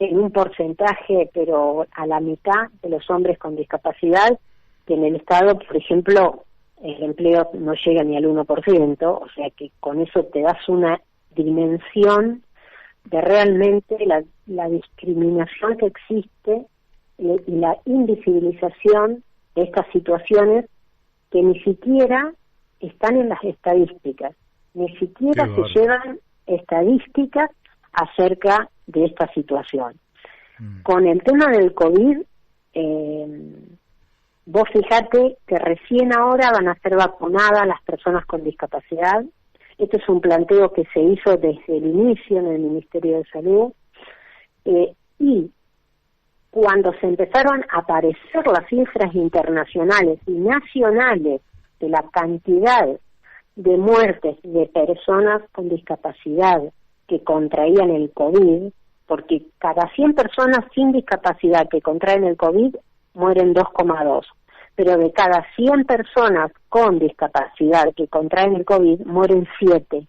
en un porcentaje, pero a la mitad de los hombres con discapacidad, que en el Estado, por ejemplo, el empleo no llega ni al 1%, o sea que con eso te das una dimensión de realmente la discriminación que existe y la invisibilización de estas situaciones que ni siquiera están en las estadísticas, ni siquiera se llevan estadísticas acerca de esta situación. Con el tema del COVID, vos fijate que recién ahora van a ser vacunadas las personas con discapacidad. Este es un planteo que se hizo desde el inicio en el Ministerio de Salud, y cuando se empezaron a aparecer las cifras internacionales y nacionales de la cantidad de muertes de personas con discapacidad que contraían el COVID, porque cada 100 personas sin discapacidad que contraen el COVID mueren 2,2, pero de cada 100 personas con discapacidad que contraen el COVID mueren 7.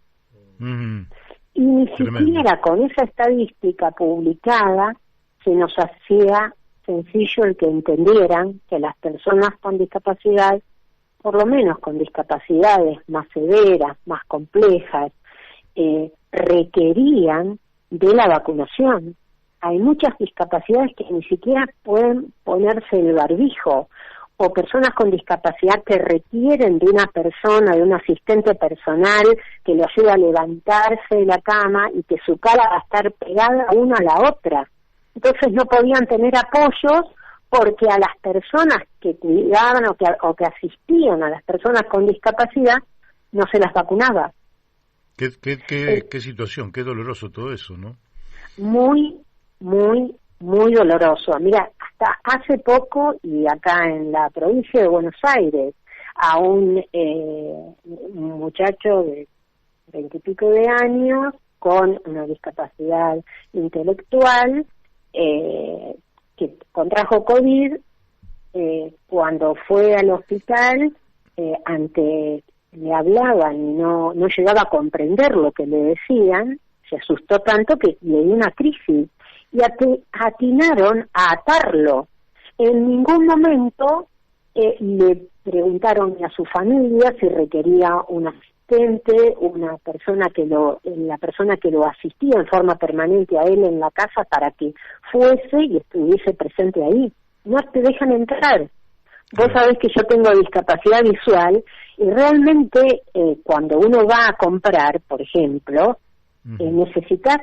Y ni siquiera con esa estadística publicada se nos hacía sencillo el que entendieran que las personas con discapacidad, por lo menos con discapacidades más severas, más complejas, requerían de la vacunación. Hay muchas discapacidades que ni siquiera pueden ponerse el barbijo, o personas con discapacidad que requieren de una persona, de un asistente personal que lo ayude a levantarse de la cama y que su cara va a estar pegada una a la otra. Entonces no podían tener apoyos porque a las personas que cuidaban o que asistían a las personas con discapacidad no se las vacunaba. Qué situación, qué doloroso todo eso, ¿no? Muy, muy, muy doloroso. Mira, hasta hace poco, y acá en la provincia de Buenos Aires, a un muchacho de 20 y pico de años con una discapacidad intelectual que contrajo COVID, cuando fue al hospital, le hablaban y no llegaba a comprender lo que le decían, se asustó tanto que le dio una crisis y atinaron a atarlo. En ningún momento le preguntaron a su familia si requería un asistente, la persona que lo asistía en forma permanente a él en la casa para que fuese y estuviese presente ahí. No te dejan entrar. Vos sabés que yo tengo discapacidad visual y realmente cuando uno va a comprar, por ejemplo, necesitas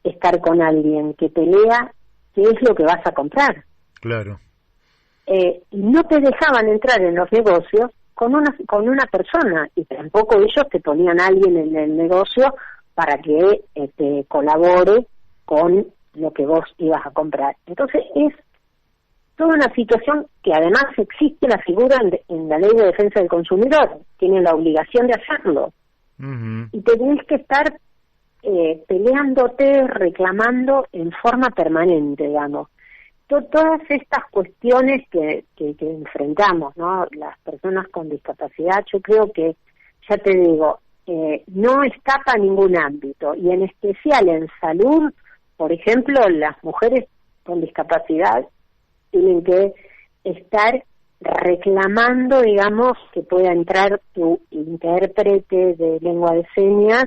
estar con alguien que te lea qué es lo que vas a comprar. Claro. Y no te dejaban entrar en los negocios con una persona, y tampoco ellos te ponían a alguien en el negocio para que te colabore con lo que vos ibas a comprar. Entonces es toda una situación que además existe la figura en la Ley de Defensa del Consumidor, tienen la obligación de hacerlo. Y tenés que estar peleándote, reclamando en forma permanente, digamos. Todas estas cuestiones que enfrentamos, ¿no? Las personas con discapacidad, yo creo que, ya te digo, no escapa a ningún ámbito, y en especial en salud, por ejemplo, las mujeres con discapacidad tienen que estar reclamando, digamos, que pueda entrar tu intérprete de lengua de señas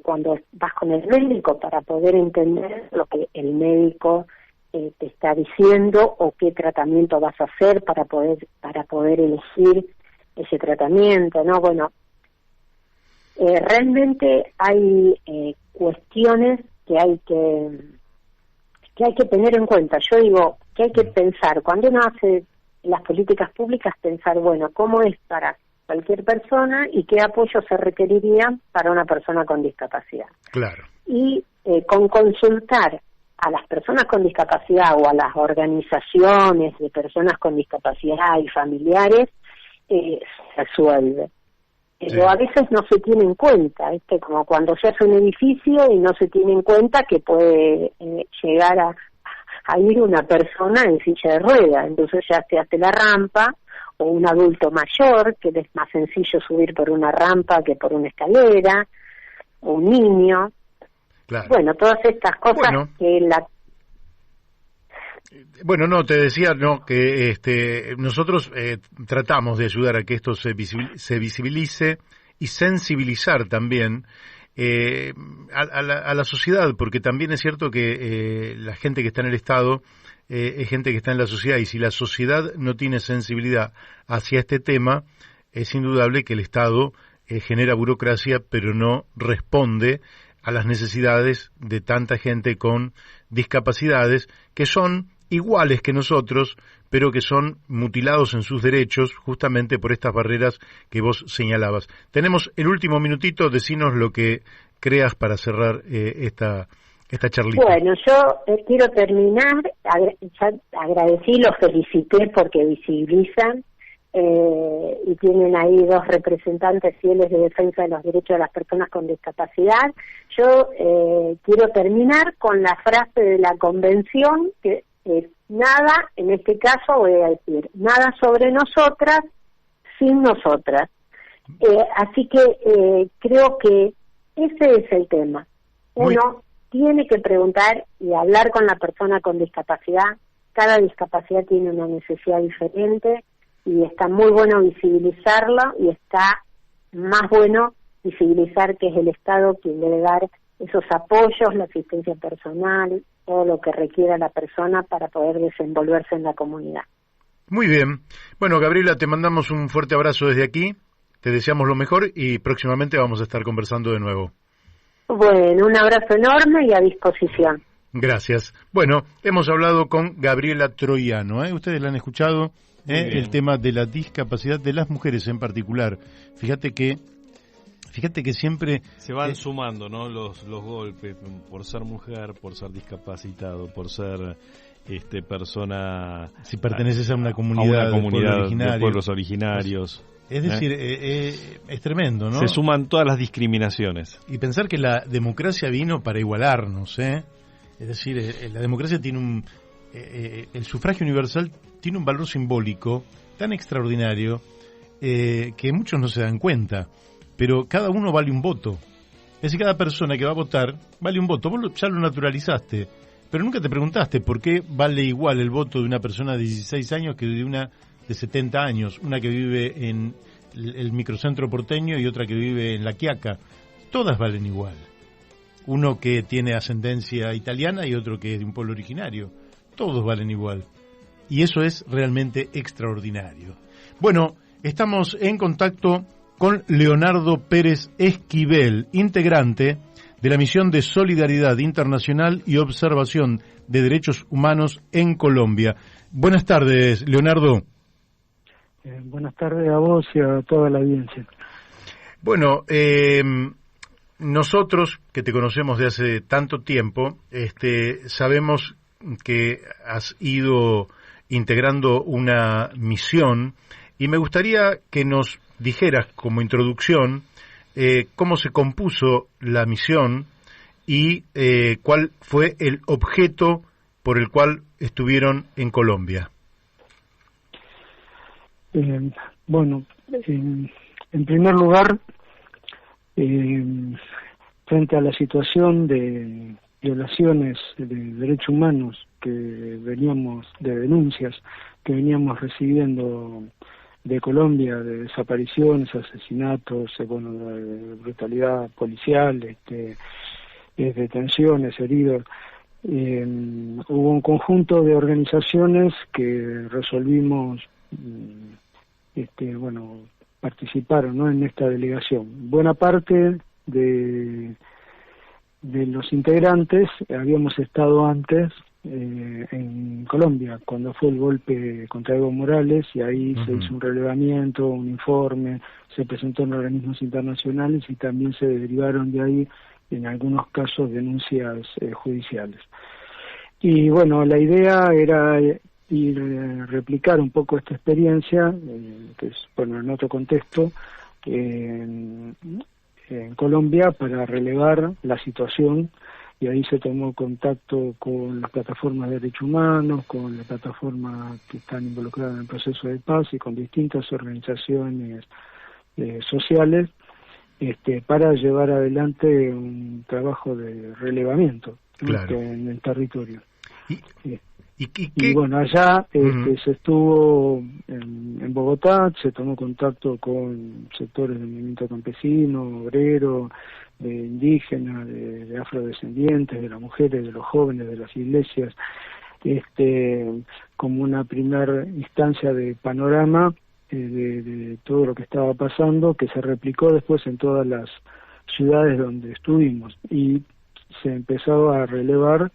cuando vas con el médico para poder entender lo que el médico te está diciendo o qué tratamiento vas a hacer para poder elegir ese tratamiento, ¿no? Bueno, realmente hay cuestiones que hay que tener en cuenta. Yo digo que hay que pensar, cuando uno hace las políticas públicas, pensar, bueno, cómo es para cualquier persona y qué apoyo se requeriría para una persona con discapacidad. Claro. Y con consultar a las personas con discapacidad o a las organizaciones de personas con discapacidad y familiares, se resuelve. Pero a veces no se tiene en cuenta, como cuando se hace un edificio y no se tiene en cuenta que puede llegar a ir una persona en silla de ruedas, entonces ya se hace la rampa, o un adulto mayor, que es más sencillo subir por una rampa que por una escalera, o un niño. Claro. Bueno, todas estas cosas que Bueno, no, te decía que nosotros tratamos de ayudar a que esto se visibilice y sensibilizar también a la sociedad, porque también es cierto que la gente que está en el Estado es gente que está en la sociedad, y si la sociedad no tiene sensibilidad hacia este tema, es indudable que el Estado genera burocracia, pero no responde a las necesidades de tanta gente con discapacidades que son iguales que nosotros, pero que son mutilados en sus derechos justamente por estas barreras que vos señalabas. Tenemos el último minutito, decinos lo que creas para cerrar esta charlita. Bueno, yo quiero terminar, ya agradecí, los felicité porque visibilizan y tienen ahí 2 representantes fieles de defensa de los derechos de las personas con discapacidad. Yo quiero terminar con la frase de la convención, que es nada, en este caso voy a decir, nada sobre nosotras sin nosotras. Así que creo que ese es el tema. Uno tiene que preguntar y hablar con la persona con discapacidad. Cada discapacidad tiene una necesidad diferente y está muy bueno visibilizarlo, y está más bueno visibilizar que es el Estado quien debe dar esos apoyos, la asistencia personal, todo lo que requiera la persona para poder desenvolverse en la comunidad. Muy bien. Bueno, Gabriela, te mandamos un fuerte abrazo desde aquí, te deseamos lo mejor y próximamente vamos a estar conversando de nuevo. Bueno, un abrazo enorme y a disposición. Gracias. Bueno, hemos hablado con Gabriela Troiano, ustedes la han escuchado, el tema de la discapacidad de las mujeres en particular. Fíjate que siempre se van sumando, ¿no? Los golpes por ser mujer, por ser discapacitado, por ser persona. Si perteneces a una comunidad, de pueblos originarios. Es decir, es tremendo, ¿no? Se suman todas las discriminaciones. Y pensar que la democracia vino para igualarnos, Es decir, la democracia tiene el sufragio universal tiene un valor simbólico tan extraordinario que muchos no se dan cuenta. Pero cada uno vale un voto. Es decir, cada persona que va a votar vale un voto. Vos ya lo naturalizaste, pero nunca te preguntaste por qué vale igual el voto de una persona de 16 años que de una de 70 años, una que vive en el microcentro porteño y otra que vive en La Quiaca. Todas valen igual. Uno que tiene ascendencia italiana y otro que es de un pueblo originario. Todos valen igual. Y eso es realmente extraordinario. Bueno, estamos en contacto con Leonardo Pérez Esquivel, integrante de la Misión de Solidaridad Internacional y Observación de Derechos Humanos en Colombia. Buenas tardes, Leonardo. Buenas tardes a vos y a toda la audiencia. Bueno, nosotros que te conocemos de hace tanto tiempo, sabemos que has ido integrando una misión y me gustaría que nos dijeras como introducción cómo se compuso la misión y cuál fue el objeto por el cual estuvieron en Colombia. Bueno, en primer lugar, frente a la situación de violaciones de derechos humanos de denuncias que veníamos recibiendo de Colombia, de desapariciones, asesinatos, de brutalidad policial, detenciones, heridos, hubo un conjunto de organizaciones que resolvimos participaron, ¿no?, en esta delegación. Buena parte de los integrantes habíamos estado antes en Colombia, cuando fue el golpe contra Evo Morales, y ahí se hizo un relevamiento, un informe, se presentó en organismos internacionales y también se derivaron de ahí, en algunos casos, denuncias judiciales. Y bueno, la idea era replicar un poco esta experiencia, que es, en otro contexto, en Colombia, para relevar la situación, y ahí se tomó contacto con las plataformas de derechos humanos, con las plataformas que están involucradas en el proceso de paz y con distintas organizaciones sociales, para llevar adelante un trabajo de relevamiento, claro, en el territorio. Y bueno, allá se estuvo en Bogotá, se tomó contacto con sectores del movimiento campesino, obrero, indígena, de afrodescendientes, de las mujeres, de los jóvenes, de las iglesias, como una primera instancia de panorama de todo lo que estaba pasando, que se replicó después en todas las ciudades donde estuvimos, y se empezaba a relevar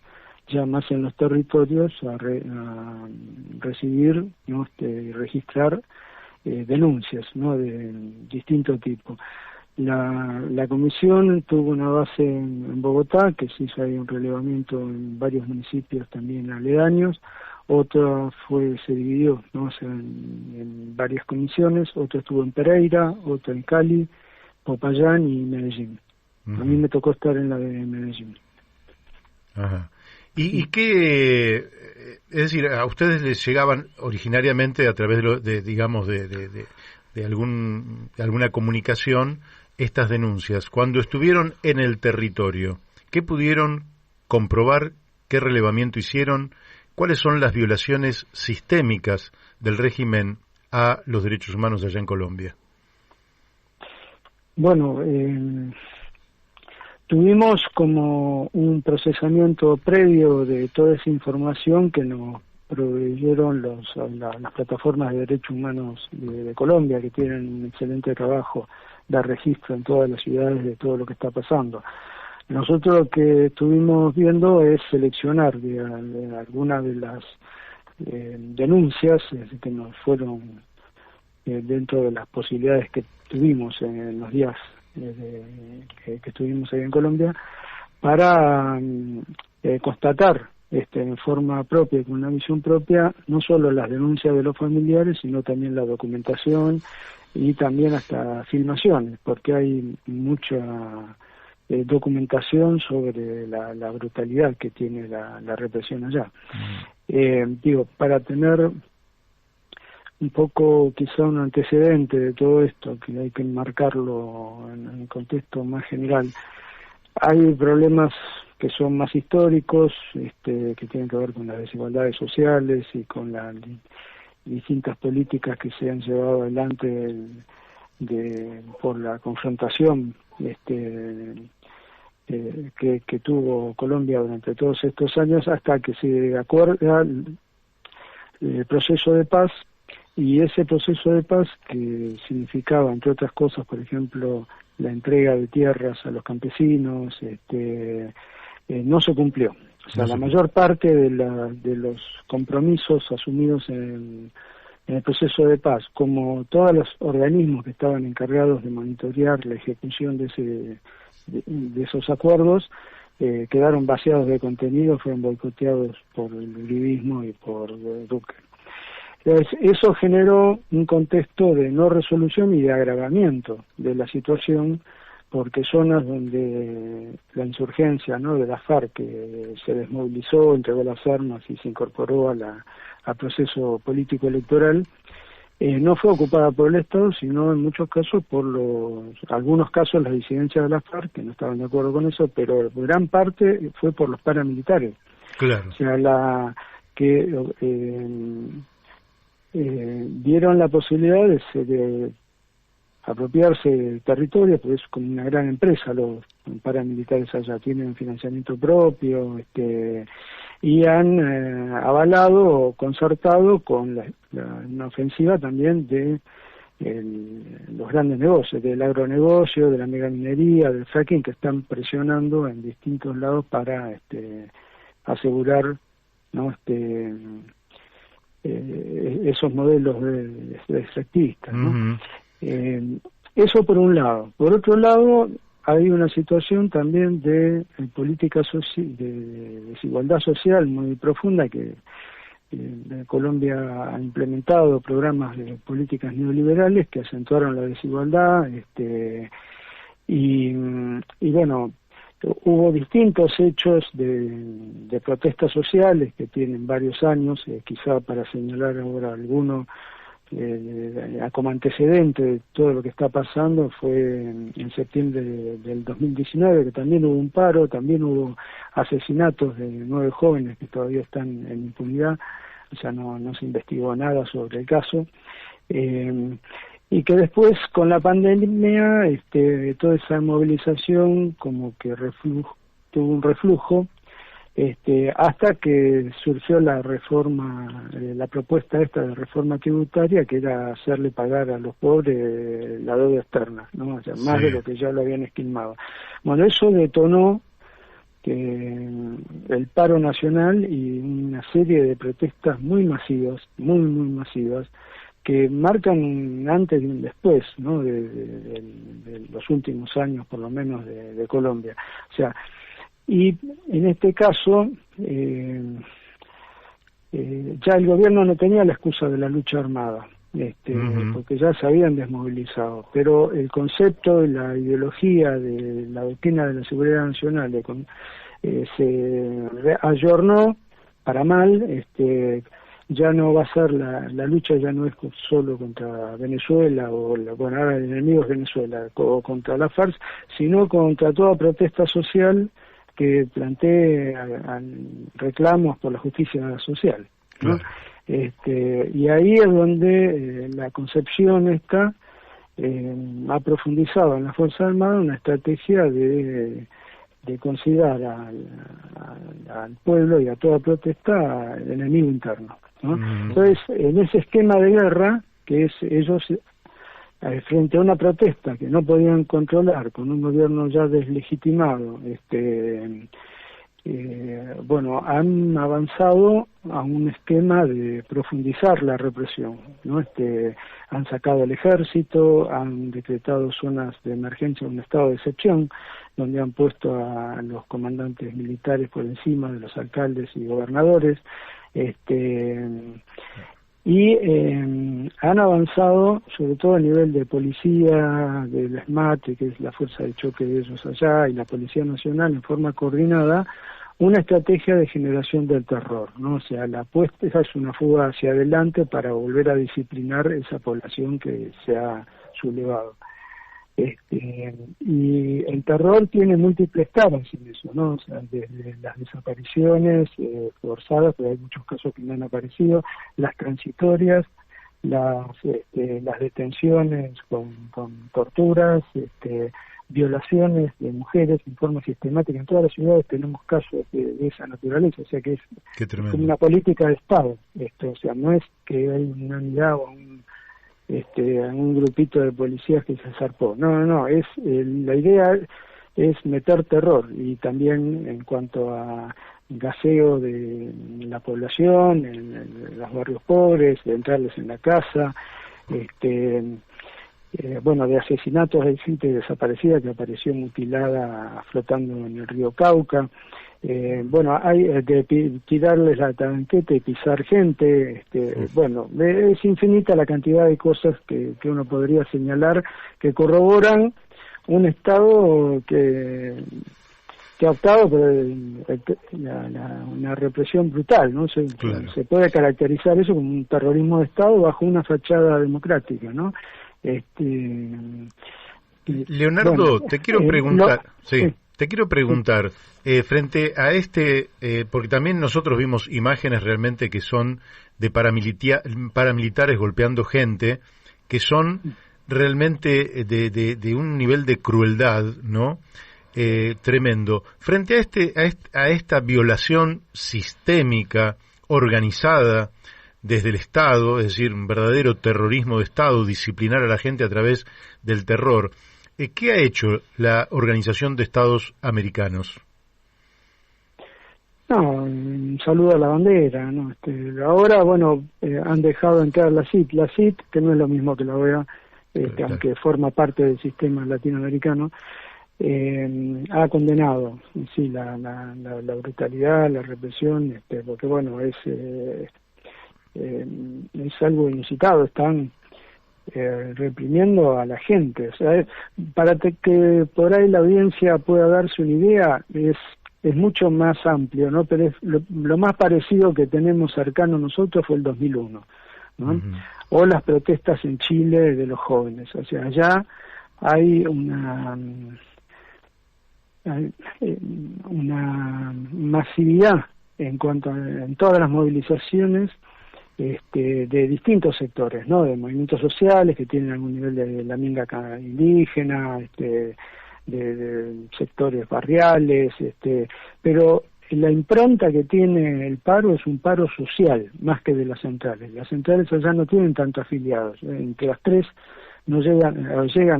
ya más en los territorios, a recibir, ¿no? Registrar denuncias, ¿no? De distinto tipo. La comisión tuvo una base en Bogotá, que se hizo ahí un relevamiento en varios municipios también aledaños. Otra se dividió, ¿no? O sea, en varias comisiones. Otra estuvo en Pereira, otra en Cali, Popayán y Medellín. A mí me tocó estar en la de Medellín. Ajá. ¿Y qué, es decir, a ustedes les llegaban originariamente a través de alguna comunicación estas denuncias? Cuando estuvieron en el territorio, ¿qué pudieron comprobar? ¿Qué relevamiento hicieron? ¿Cuáles son las violaciones sistémicas del régimen a los derechos humanos allá en Colombia? Bueno, tuvimos como un procesamiento previo de toda esa información que nos proveyeron las plataformas de derechos humanos de Colombia, que tienen un excelente trabajo de registro en todas las ciudades de todo lo que está pasando. Nosotros lo que estuvimos viendo es seleccionar algunas de las denuncias que nos fueron dentro de las posibilidades que tuvimos en los días que estuvimos ahí en Colombia, para constatar en forma propia, con una visión propia, no solo las denuncias de los familiares, sino también la documentación y también hasta filmaciones, porque hay mucha documentación sobre la brutalidad que tiene la represión allá. Para tener un poco quizá un antecedente de todo esto, que hay que enmarcarlo en un contexto más general. Hay problemas que son más históricos, que tienen que ver con las desigualdades sociales y con las distintas políticas que se han llevado adelante por la confrontación que tuvo Colombia durante todos estos años, hasta que se acuerda el proceso de paz. Y ese proceso de paz, que significaba, entre otras cosas, por ejemplo, la entrega de tierras a los campesinos, no se cumplió. O sea, la mayor parte de los compromisos asumidos en el proceso de paz, como todos los organismos que estaban encargados de monitorear la ejecución de esos acuerdos, quedaron vaciados de contenido, fueron boicoteados por el uribismo y por Duque. Entonces, eso generó un contexto de no resolución y de agravamiento de la situación, porque zonas donde la insurgencia, ¿no?, de la FARC, que se desmovilizó, entregó las armas y se incorporó al proceso político electoral, no fue ocupada por el Estado, sino en muchos casos por algunos casos las disidencias de la FARC, que no estaban de acuerdo con eso, pero gran parte fue por los paramilitares. Claro. O sea, dieron la posibilidad de apropiarse del territorio, porque es como una gran empresa, los paramilitares allá tienen financiamiento propio, y han avalado o concertado con una ofensiva también de los grandes negocios, del agronegocio, de la megaminería, del fracking, que están presionando en distintos lados para asegurar, ¿no?, esos modelos de extractistas, ¿no? Uh-huh. Eso por un lado. Por otro lado, hay una situación también de política de desigualdad social muy profunda, que Colombia ha implementado programas de políticas neoliberales que acentuaron la desigualdad, y bueno, hubo distintos hechos de protestas sociales que tienen varios años, quizá para señalar ahora alguno, como antecedente de todo lo que está pasando fue en septiembre del 2019, que también hubo un paro, también hubo asesinatos de 9 jóvenes que todavía están en impunidad, o sea, no se investigó nada sobre el caso, y que después con la pandemia toda esa movilización como que tuvo un reflujo, hasta que surgió la reforma, la propuesta esta de reforma tributaria, que era hacerle pagar a los pobres la deuda externa, ¿no? O sea, más de lo que ya lo habían estimado. Bueno, eso detonó el paro nacional y una serie de protestas muy masivas, muy masivas, que marcan un antes y un después, ¿no? de los últimos años, por lo menos, de Colombia. O sea, y en este caso ya el gobierno no tenía la excusa de la lucha armada, porque ya se habían desmovilizado, pero el concepto y la ideología de la doctrina de la seguridad nacional se ayornó para mal. Ya no va a ser la lucha, ya no es solo contra Venezuela o ahora el enemigo es Venezuela o contra la FARC, sino contra toda protesta social que plantee reclamos por la justicia social, ¿no? Claro. Y ahí es donde la concepción esta ha profundizado en la Fuerza Armada una estrategia de considerar al pueblo y a toda protesta el enemigo interno, ¿no? Entonces, en ese esquema de guerra, que es ellos frente a una protesta que no podían controlar con un gobierno ya deslegitimado, han avanzado a un esquema de profundizar la represión, ¿no? Han sacado el ejército, han decretado zonas de emergencia, un estado de excepción, donde han puesto a los comandantes militares por encima de los alcaldes y gobernadores, y han avanzado, sobre todo a nivel de policía, del SMAT, que es la fuerza de choque de ellos allá, y la Policía Nacional, en forma coordinada, una estrategia de generación del terror, ¿no? O sea, la apuesta es una fuga hacia adelante para volver a disciplinar esa población que se ha sublevado. Y el terror tiene múltiples caras en eso, ¿no? O sea, desde las desapariciones forzadas, pero hay muchos casos que no han aparecido, las transitorias, las detenciones con torturas, violaciones de mujeres en forma sistemática. En todas las ciudades tenemos casos de esa naturaleza, o sea que es como una política de Estado. O sea, no es que hay una unidad o un grupito de policías que se zarpó. No, la idea es meter terror, y también en cuanto a gaseo de la población, en los barrios pobres, de entrarles en la casa, de asesinatos. Hay gente desaparecida que apareció mutilada flotando en el río Cauca. Hay de tirarles la tanqueta y pisar gente. Es infinita la cantidad de cosas que uno podría señalar que corroboran un Estado que ha optado por una represión brutal, ¿no? Se puede caracterizar eso como un terrorismo de Estado bajo una fachada democrática, ¿no? Leonardo, te quiero preguntar, te quiero preguntar, frente a porque también nosotros vimos imágenes realmente que son de paramilitares golpeando gente, que son realmente de un nivel de crueldad, ¿no? Tremendo. Frente a esta violación sistémica, organizada desde el Estado, es decir, un verdadero terrorismo de Estado, disciplinar a la gente a través del terror, ¿qué ha hecho la Organización de Estados Americanos? No, un saludo a la bandera, ¿no? Ahora, han dejado entrar la CIT, que no es lo mismo que la OEA, aunque forma parte del sistema latinoamericano, ha condenado, sí, la brutalidad, la represión, porque es algo inusitado. Están reprimiendo a la gente. O sea, para que por ahí la audiencia pueda darse una idea, es mucho más amplio, ¿no? Pero es lo más parecido que tenemos cercano nosotros fue el 2001, ¿no? O las protestas en Chile de los jóvenes. O sea, ya hay una masividad en todas las movilizaciones de distintos sectores, ¿no? De movimientos sociales que tienen algún nivel de la minga indígena, de sectores barriales, pero la impronta que tiene el paro es un paro social, más que de las centrales. Las centrales allá no tienen tanto afiliados, entre las tres no llegan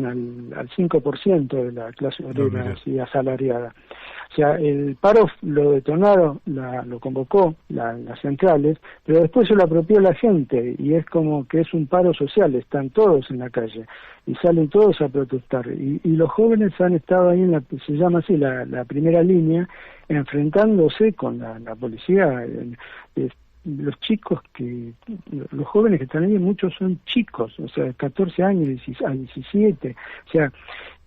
al 5% de la clase obrera así asalariada. O sea, el paro lo detonaron, lo convocó las centrales, pero después se lo apropió la gente y es como que es un paro social, están todos en la calle y salen todos a protestar. Y los jóvenes han estado ahí se llama así, la primera línea, enfrentándose con la policía. Los jóvenes que están ahí, muchos son chicos, o sea, 14 años, a 17, o sea,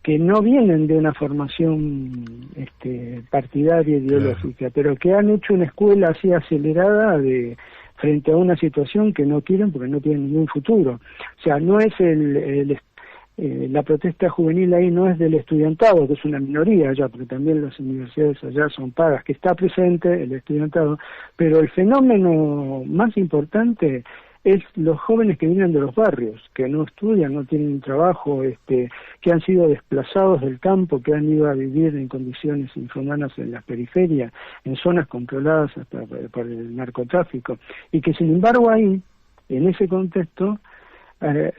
que no vienen de una formación partidaria, ideológica, pero que han hecho una escuela así acelerada frente a una situación que no quieren porque no tienen ningún futuro. O sea, no es la protesta juvenil ahí no es del estudiantado, que es una minoría allá, porque también las universidades allá son pagas, que está presente el estudiantado, pero el fenómeno más importante es los jóvenes que vienen de los barrios, que no estudian, no tienen trabajo, que han sido desplazados del campo, que han ido a vivir en condiciones infrahumanas en las periferias, en zonas controladas hasta por el narcotráfico, y que sin embargo ahí, en ese contexto,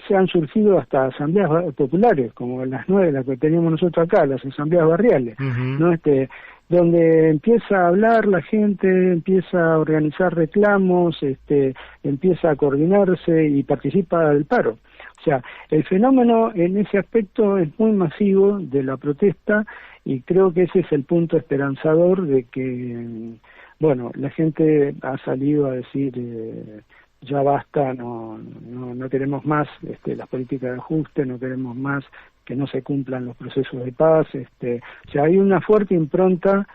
se han surgido hasta asambleas populares, como las 9, las que teníamos nosotros acá, las asambleas barriales, ¿no? Donde empieza a hablar la gente, empieza a organizar reclamos, empieza a coordinarse y participa del paro. O sea, el fenómeno en ese aspecto es muy masivo de la protesta y creo que ese es el punto esperanzador de que, bueno, la gente ha salido a decir ya basta, no queremos más las políticas de ajuste, no queremos más que no se cumplan los procesos de paz, o sea, hay una fuerte impronta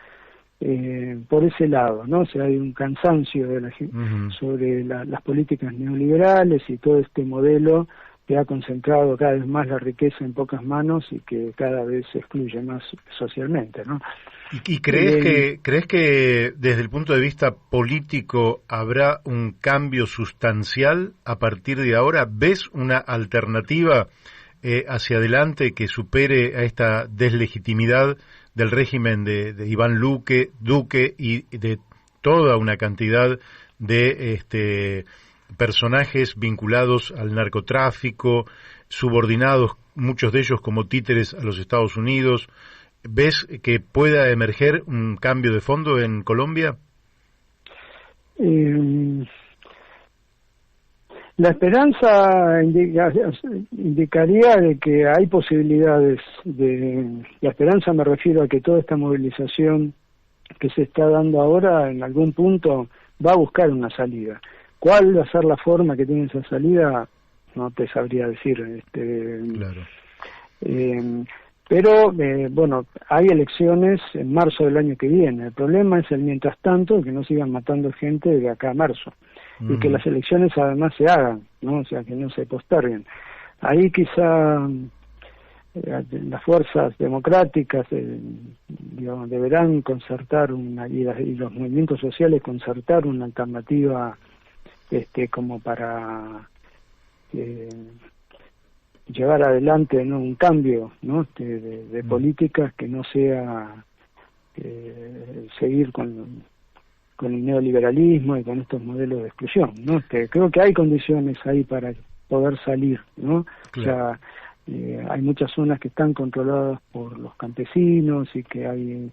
por ese lado, ¿no? O sea, hay un cansancio de la gente sobre las políticas neoliberales y todo este modelo que ha concentrado cada vez más la riqueza en pocas manos y que cada vez se excluye más socialmente, ¿no? ¿Y crees que desde el punto de vista político habrá un cambio sustancial a partir de ahora? ¿Ves una alternativa hacia adelante que supere a esta deslegitimidad del régimen de Iván Duque y de toda una cantidad de personajes vinculados al narcotráfico, subordinados, muchos de ellos como títeres a los Estados Unidos? ¿Ves que pueda emerger un cambio de fondo en Colombia? La esperanza indicaría de que hay posibilidades la esperanza me refiero a que toda esta movilización que se está dando ahora en algún punto va a buscar una salida. ¿Cuál va a ser la forma que tiene esa salida? No te sabría decir. Claro. Pero, bueno, hay elecciones en marzo del año que viene. El problema es el mientras tanto, que no sigan matando gente de acá a marzo. Y que las elecciones además se hagan, ¿no? O sea, que no se posterguen. Ahí quizá las fuerzas democráticas deberán concertar y los movimientos sociales concertar una alternativa como para llevar adelante, ¿no? Un cambio, ¿no? de políticas que no sea seguir con el neoliberalismo y con estos modelos de exclusión, ¿no? Creo que hay condiciones ahí para poder salir, ¿no? Claro. O sea, hay muchas zonas que están controladas por los campesinos y que hay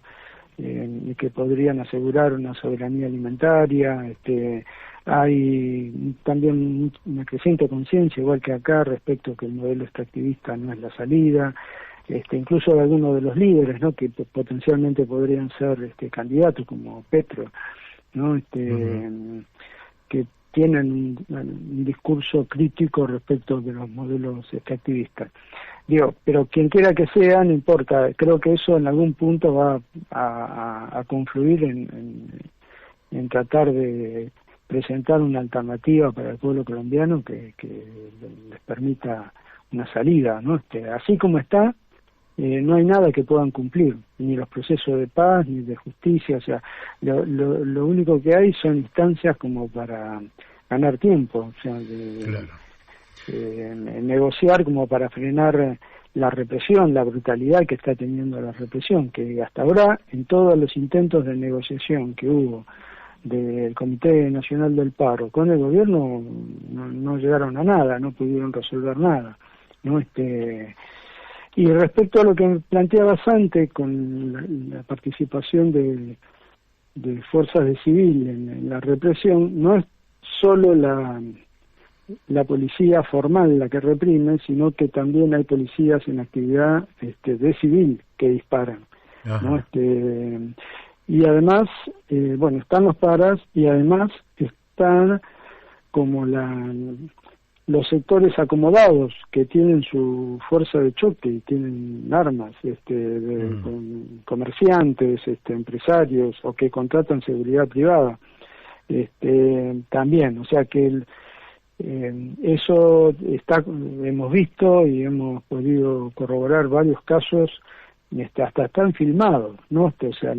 y que podrían asegurar una soberanía alimentaria. Hay también una creciente conciencia, igual que acá, respecto a que el modelo extractivista no es la salida. Incluso de algunos de los líderes, ¿no? Que potencialmente podrían ser candidatos, como Petro, ¿no? Que tienen un discurso crítico respecto de los modelos extractivistas. Pero quien quiera que sea, no importa, creo que eso en algún punto va a confluir en tratar de presentar una alternativa para el pueblo colombiano que les permita una salida, ¿no? Así como está, no hay nada que puedan cumplir, ni los procesos de paz, ni de justicia, o sea, lo único que hay son instancias como para ganar tiempo, o sea, negociar como para frenar la represión, la brutalidad que está teniendo la represión, que hasta ahora, en todos los intentos de negociación que hubo del Comité Nacional del Paro con el gobierno, no llegaron a nada, no pudieron resolver nada, ¿no? Y respecto a lo que planteabas antes con la participación de fuerzas de civil en la represión, no es solo la policía formal la que reprime, sino que también hay policías en actividad de civil que disparan, ¿no? Y además, bueno, están los paras y además están como los sectores acomodados que tienen su fuerza de choque y tienen armas, comerciantes, empresarios o que contratan seguridad privada, también, o sea que eso hemos visto y hemos podido corroborar varios casos, hasta están filmados, ¿no? O sea,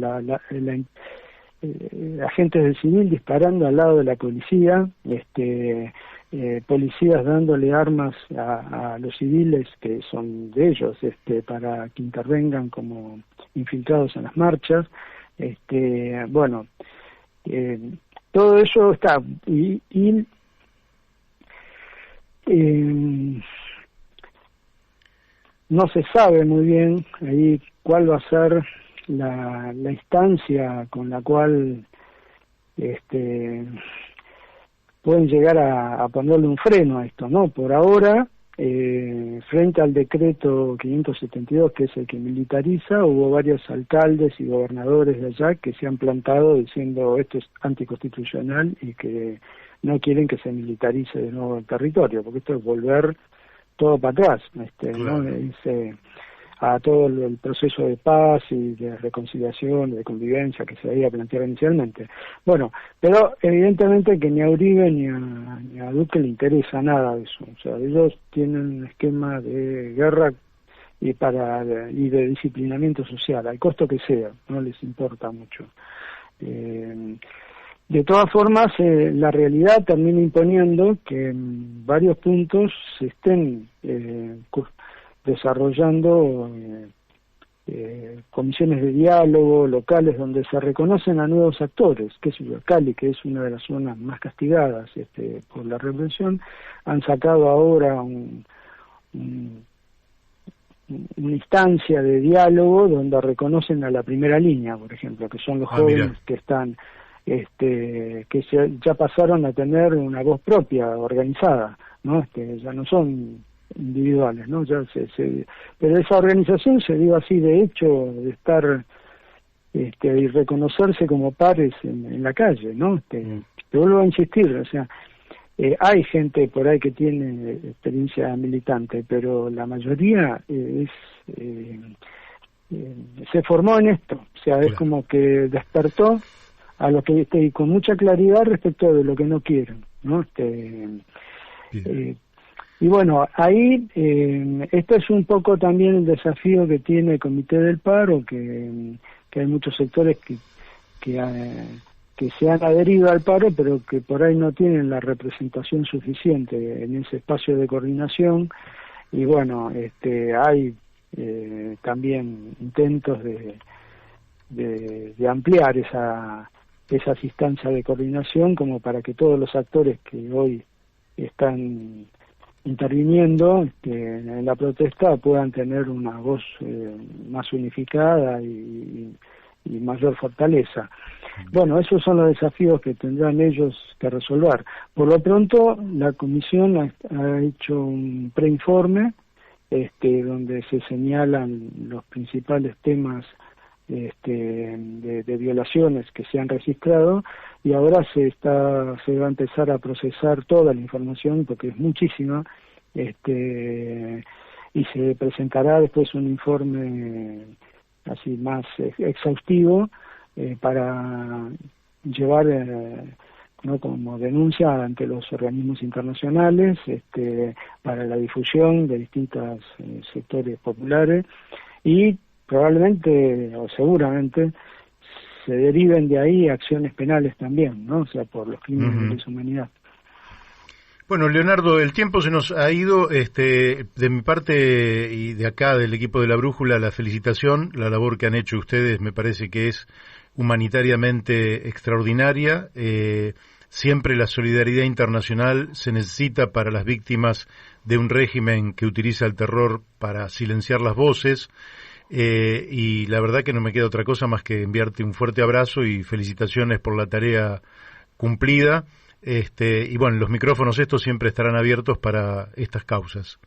agentes del civil disparando al lado de la policía, policías dándole armas a los civiles que son de ellos, para que intervengan como infiltrados en las marchas, bueno, todo eso está y no se sabe muy bien ahí cuál va a ser la instancia con la cual pueden llegar a ponerle un freno a esto, ¿no? Por ahora, frente al decreto 572, que es el que militariza, hubo varios alcaldes y gobernadores de allá que se han plantado diciendo esto es anticonstitucional y que no quieren que se militarice de nuevo el territorio, porque esto es volver todo para atrás, claro, ¿no? A todo el proceso de paz y de reconciliación, de convivencia que se había planteado inicialmente. Bueno, pero evidentemente que ni a Uribe ni a Duque le interesa nada de eso. O sea, ellos tienen un esquema de guerra y de disciplinamiento social, al costo que sea, no les importa mucho. De todas formas, la realidad termina imponiendo que en varios puntos se estén desarrollando comisiones de diálogo locales donde se reconocen a nuevos actores, que es Cali, que es una de las zonas más castigadas por la represión, han sacado ahora una instancia de diálogo donde reconocen a la primera línea, por ejemplo, que son los jóvenes que están ya pasaron a tener una voz propia, organizada, ¿no? Ya no son individuales, ¿no? Pero esa organización se dio así de hecho, de estar y reconocerse como pares en la calle, ¿no? Te vuelvo a insistir, o sea, hay gente por ahí que tiene experiencia militante, pero la mayoría se formó en esto, o sea, es como que despertó a lo que y con mucha claridad respecto de lo que no quieren, ¿no? Y bueno, ahí este es un poco también el desafío que tiene el Comité del Paro, que hay muchos sectores que se han adherido al paro, pero que por ahí no tienen la representación suficiente en ese espacio de coordinación. Y bueno, hay también intentos de ampliar esas instancias de coordinación como para que todos los actores que hoy están interviniendo en la protesta puedan tener una voz más unificada y mayor fortaleza. Bueno, esos son los desafíos que tendrán ellos que resolver. Por lo pronto, la comisión ha hecho un preinforme donde se señalan los principales temas de violaciones que se han registrado, y ahora se va a empezar a procesar toda la información porque es muchísima, y se presentará después un informe así más exhaustivo para llevar ¿no? Como denuncia ante los organismos internacionales para la difusión de distintos sectores populares y probablemente o seguramente se deriven de ahí acciones penales también, ¿no? O sea, por los crímenes de lesa humanidad. Bueno, Leonardo, el tiempo se nos ha ido. De mi parte y de acá, del equipo de La Brújula, la felicitación. La labor que han hecho ustedes me parece que es humanitariamente extraordinaria. Siempre la solidaridad internacional se necesita para las víctimas de un régimen que utiliza el terror para silenciar las voces. Y la verdad que no me queda otra cosa más que enviarte un fuerte abrazo y felicitaciones por la tarea cumplida. Y bueno, los micrófonos estos siempre estarán abiertos para estas causas.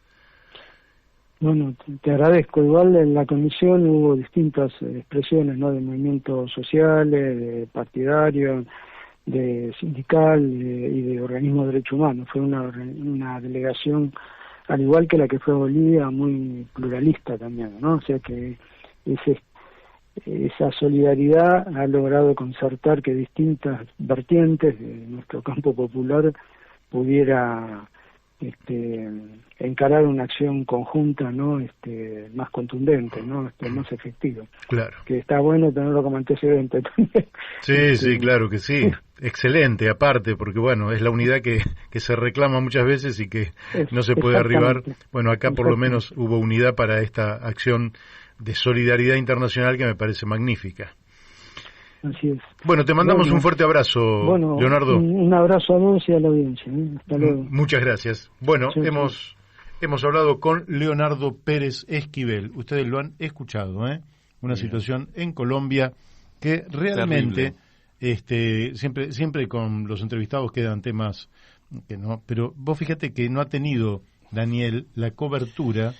Bueno, te agradezco. Igual en la comisión hubo distintas expresiones, ¿no? De movimientos sociales, de partidarios, de sindical y de organismos de derechos humanos. Fue una delegación, al igual que la que fue Bolivia, muy pluralista también, ¿no? O sea que esa solidaridad ha logrado concertar que distintas vertientes de nuestro campo popular pudiera encarar una acción conjunta, ¿no? Más contundente, ¿no? Más efectiva. Claro. Que está bueno tenerlo como antecedente también. Sí, sí, claro que sí. Excelente, aparte, porque bueno, es la unidad que se reclama muchas veces y que no se puede arribar. Bueno, acá por lo menos hubo unidad para esta acción de solidaridad internacional que me parece magnífica. Así es. Bueno, te mandamos un fuerte abrazo, Leonardo. Un abrazo a vos y a la audiencia. Hasta luego. Muchas gracias. Bueno, hemos hablado con Leonardo Pérez Esquivel. Ustedes lo han escuchado, una situación en Colombia que realmente, siempre con los entrevistados quedan temas que no, pero vos fíjate que no ha tenido, Daniel, la cobertura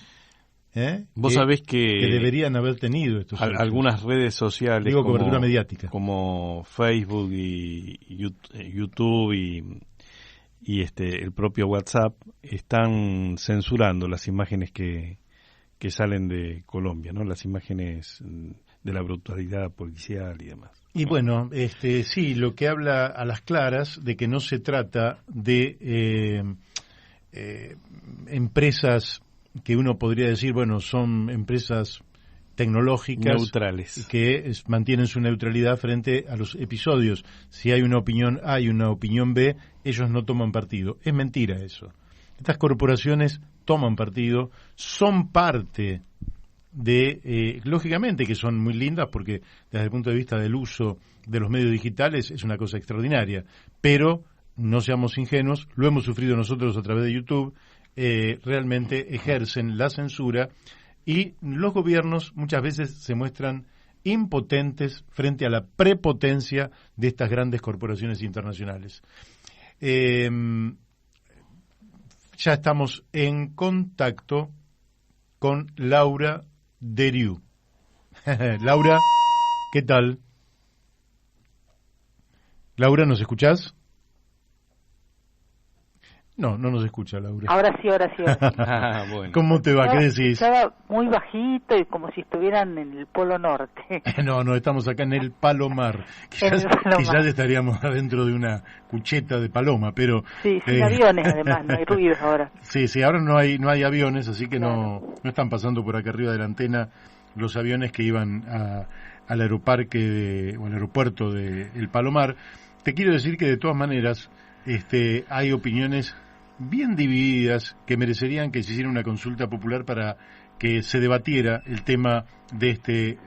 vos sabés que deberían haber tenido estos algunas redes sociales, digo, cobertura mediática, como Facebook y YouTube y el propio WhatsApp, están censurando las imágenes que salen de Colombia, ¿no? Las imágenes de la brutalidad policial y demás. Y bueno, sí, lo que habla a las claras de que no se trata de empresas que uno podría decir, bueno, son empresas tecnológicas neutrales que mantienen su neutralidad frente a los episodios. Si hay una opinión A y una opinión B, ellos no toman partido. Es mentira eso. Estas corporaciones toman partido, son parte de, lógicamente que son muy lindas porque desde el punto de vista del uso de los medios digitales es una cosa extraordinaria, pero no seamos ingenuos, lo hemos sufrido nosotros a través de YouTube. Realmente ejercen la censura y los gobiernos muchas veces se muestran impotentes frente a la prepotencia de estas grandes corporaciones internacionales. Ya estamos en contacto con Laura Deriu. Laura, ¿qué tal? Laura, ¿nos escuchás? No nos escucha, Laura. Ahora sí. Bueno. ¿Cómo te va? ¿Qué decís? Estaba muy bajito y como si estuvieran en el Polo Norte. No, estamos acá en el Palomar. Quizás estaríamos adentro de una cucheta de paloma, pero... Sí, sin aviones además, no hay ruido ahora. Sí, ahora no hay aviones, así que no están pasando por acá arriba de la antena los aviones que iban al aeroparque o al aeropuerto de El Palomar. Te quiero decir que de todas maneras hay opiniones bien divididas que merecerían que se hiciera una consulta popular para que se debatiera el tema de este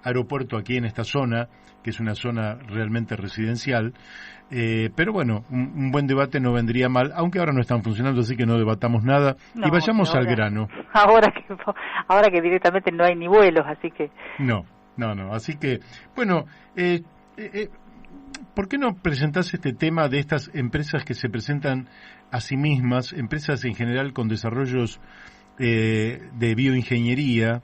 aeropuerto aquí en esta zona, que es una zona realmente residencial, pero bueno, un buen debate no vendría mal, aunque ahora no están funcionando, así que no debatamos nada y vayamos al grano. Ahora que directamente no hay ni vuelos, así que... No, así que, bueno... ¿por qué no presentás este tema de estas empresas que se presentan a sí mismas, empresas en general con desarrollos de bioingeniería,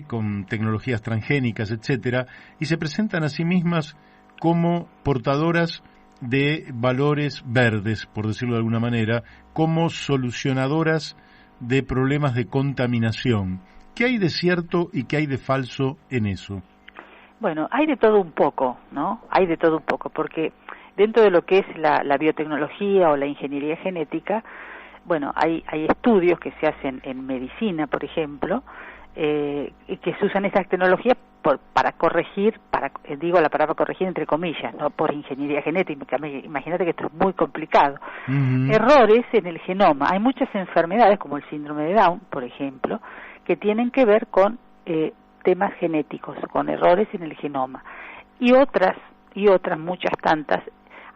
con tecnologías transgénicas, etcétera, y se presentan a sí mismas como portadoras de valores verdes, por decirlo de alguna manera, como solucionadoras de problemas de contaminación? ¿Qué hay de cierto y qué hay de falso en eso? Bueno, hay de todo un poco, ¿no? Hay de todo un poco, porque dentro de lo que es la biotecnología o la ingeniería genética, bueno, hay estudios que se hacen en medicina, por ejemplo, que se usan esas tecnologías para corregir, digo la palabra corregir entre comillas, no por ingeniería genética, imagínate que esto es muy complicado. Errores en el genoma. Hay muchas enfermedades, como el síndrome de Down, por ejemplo, que tienen que ver con temas genéticos, con errores en el genoma. Y otras muchas tantas,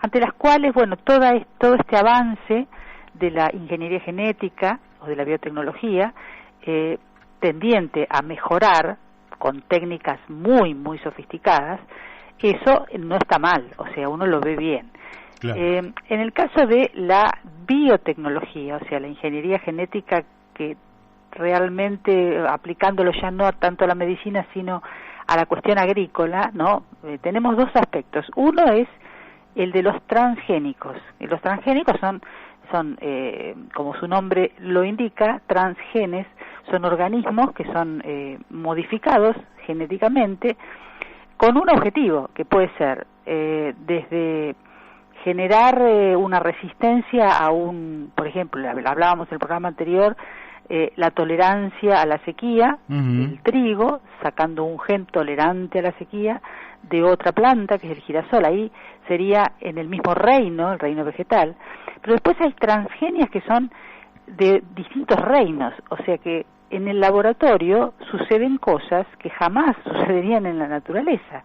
ante las cuales, bueno, todo este avance de la ingeniería genética o de la biotecnología, tendiente a mejorar con técnicas muy, muy sofisticadas, eso no está mal, o sea, uno lo ve bien. Claro. En el caso de la biotecnología, o sea, la ingeniería genética, que realmente aplicándolo ya no tanto a la medicina, sino a la cuestión agrícola, ¿no? Tenemos dos aspectos. Uno es el de los transgénicos. Y los transgénicos son como su nombre lo indica, transgenes, son organismos que son modificados genéticamente con un objetivo, que puede ser desde generar una resistencia a por ejemplo, hablábamos en el programa anterior, la tolerancia a la sequía, el trigo, sacando un gen tolerante a la sequía de otra planta, que es el girasol, ahí sería en el mismo reino, el reino vegetal, pero después hay transgenias que son de distintos reinos, o sea que en el laboratorio suceden cosas que jamás sucederían en la naturaleza,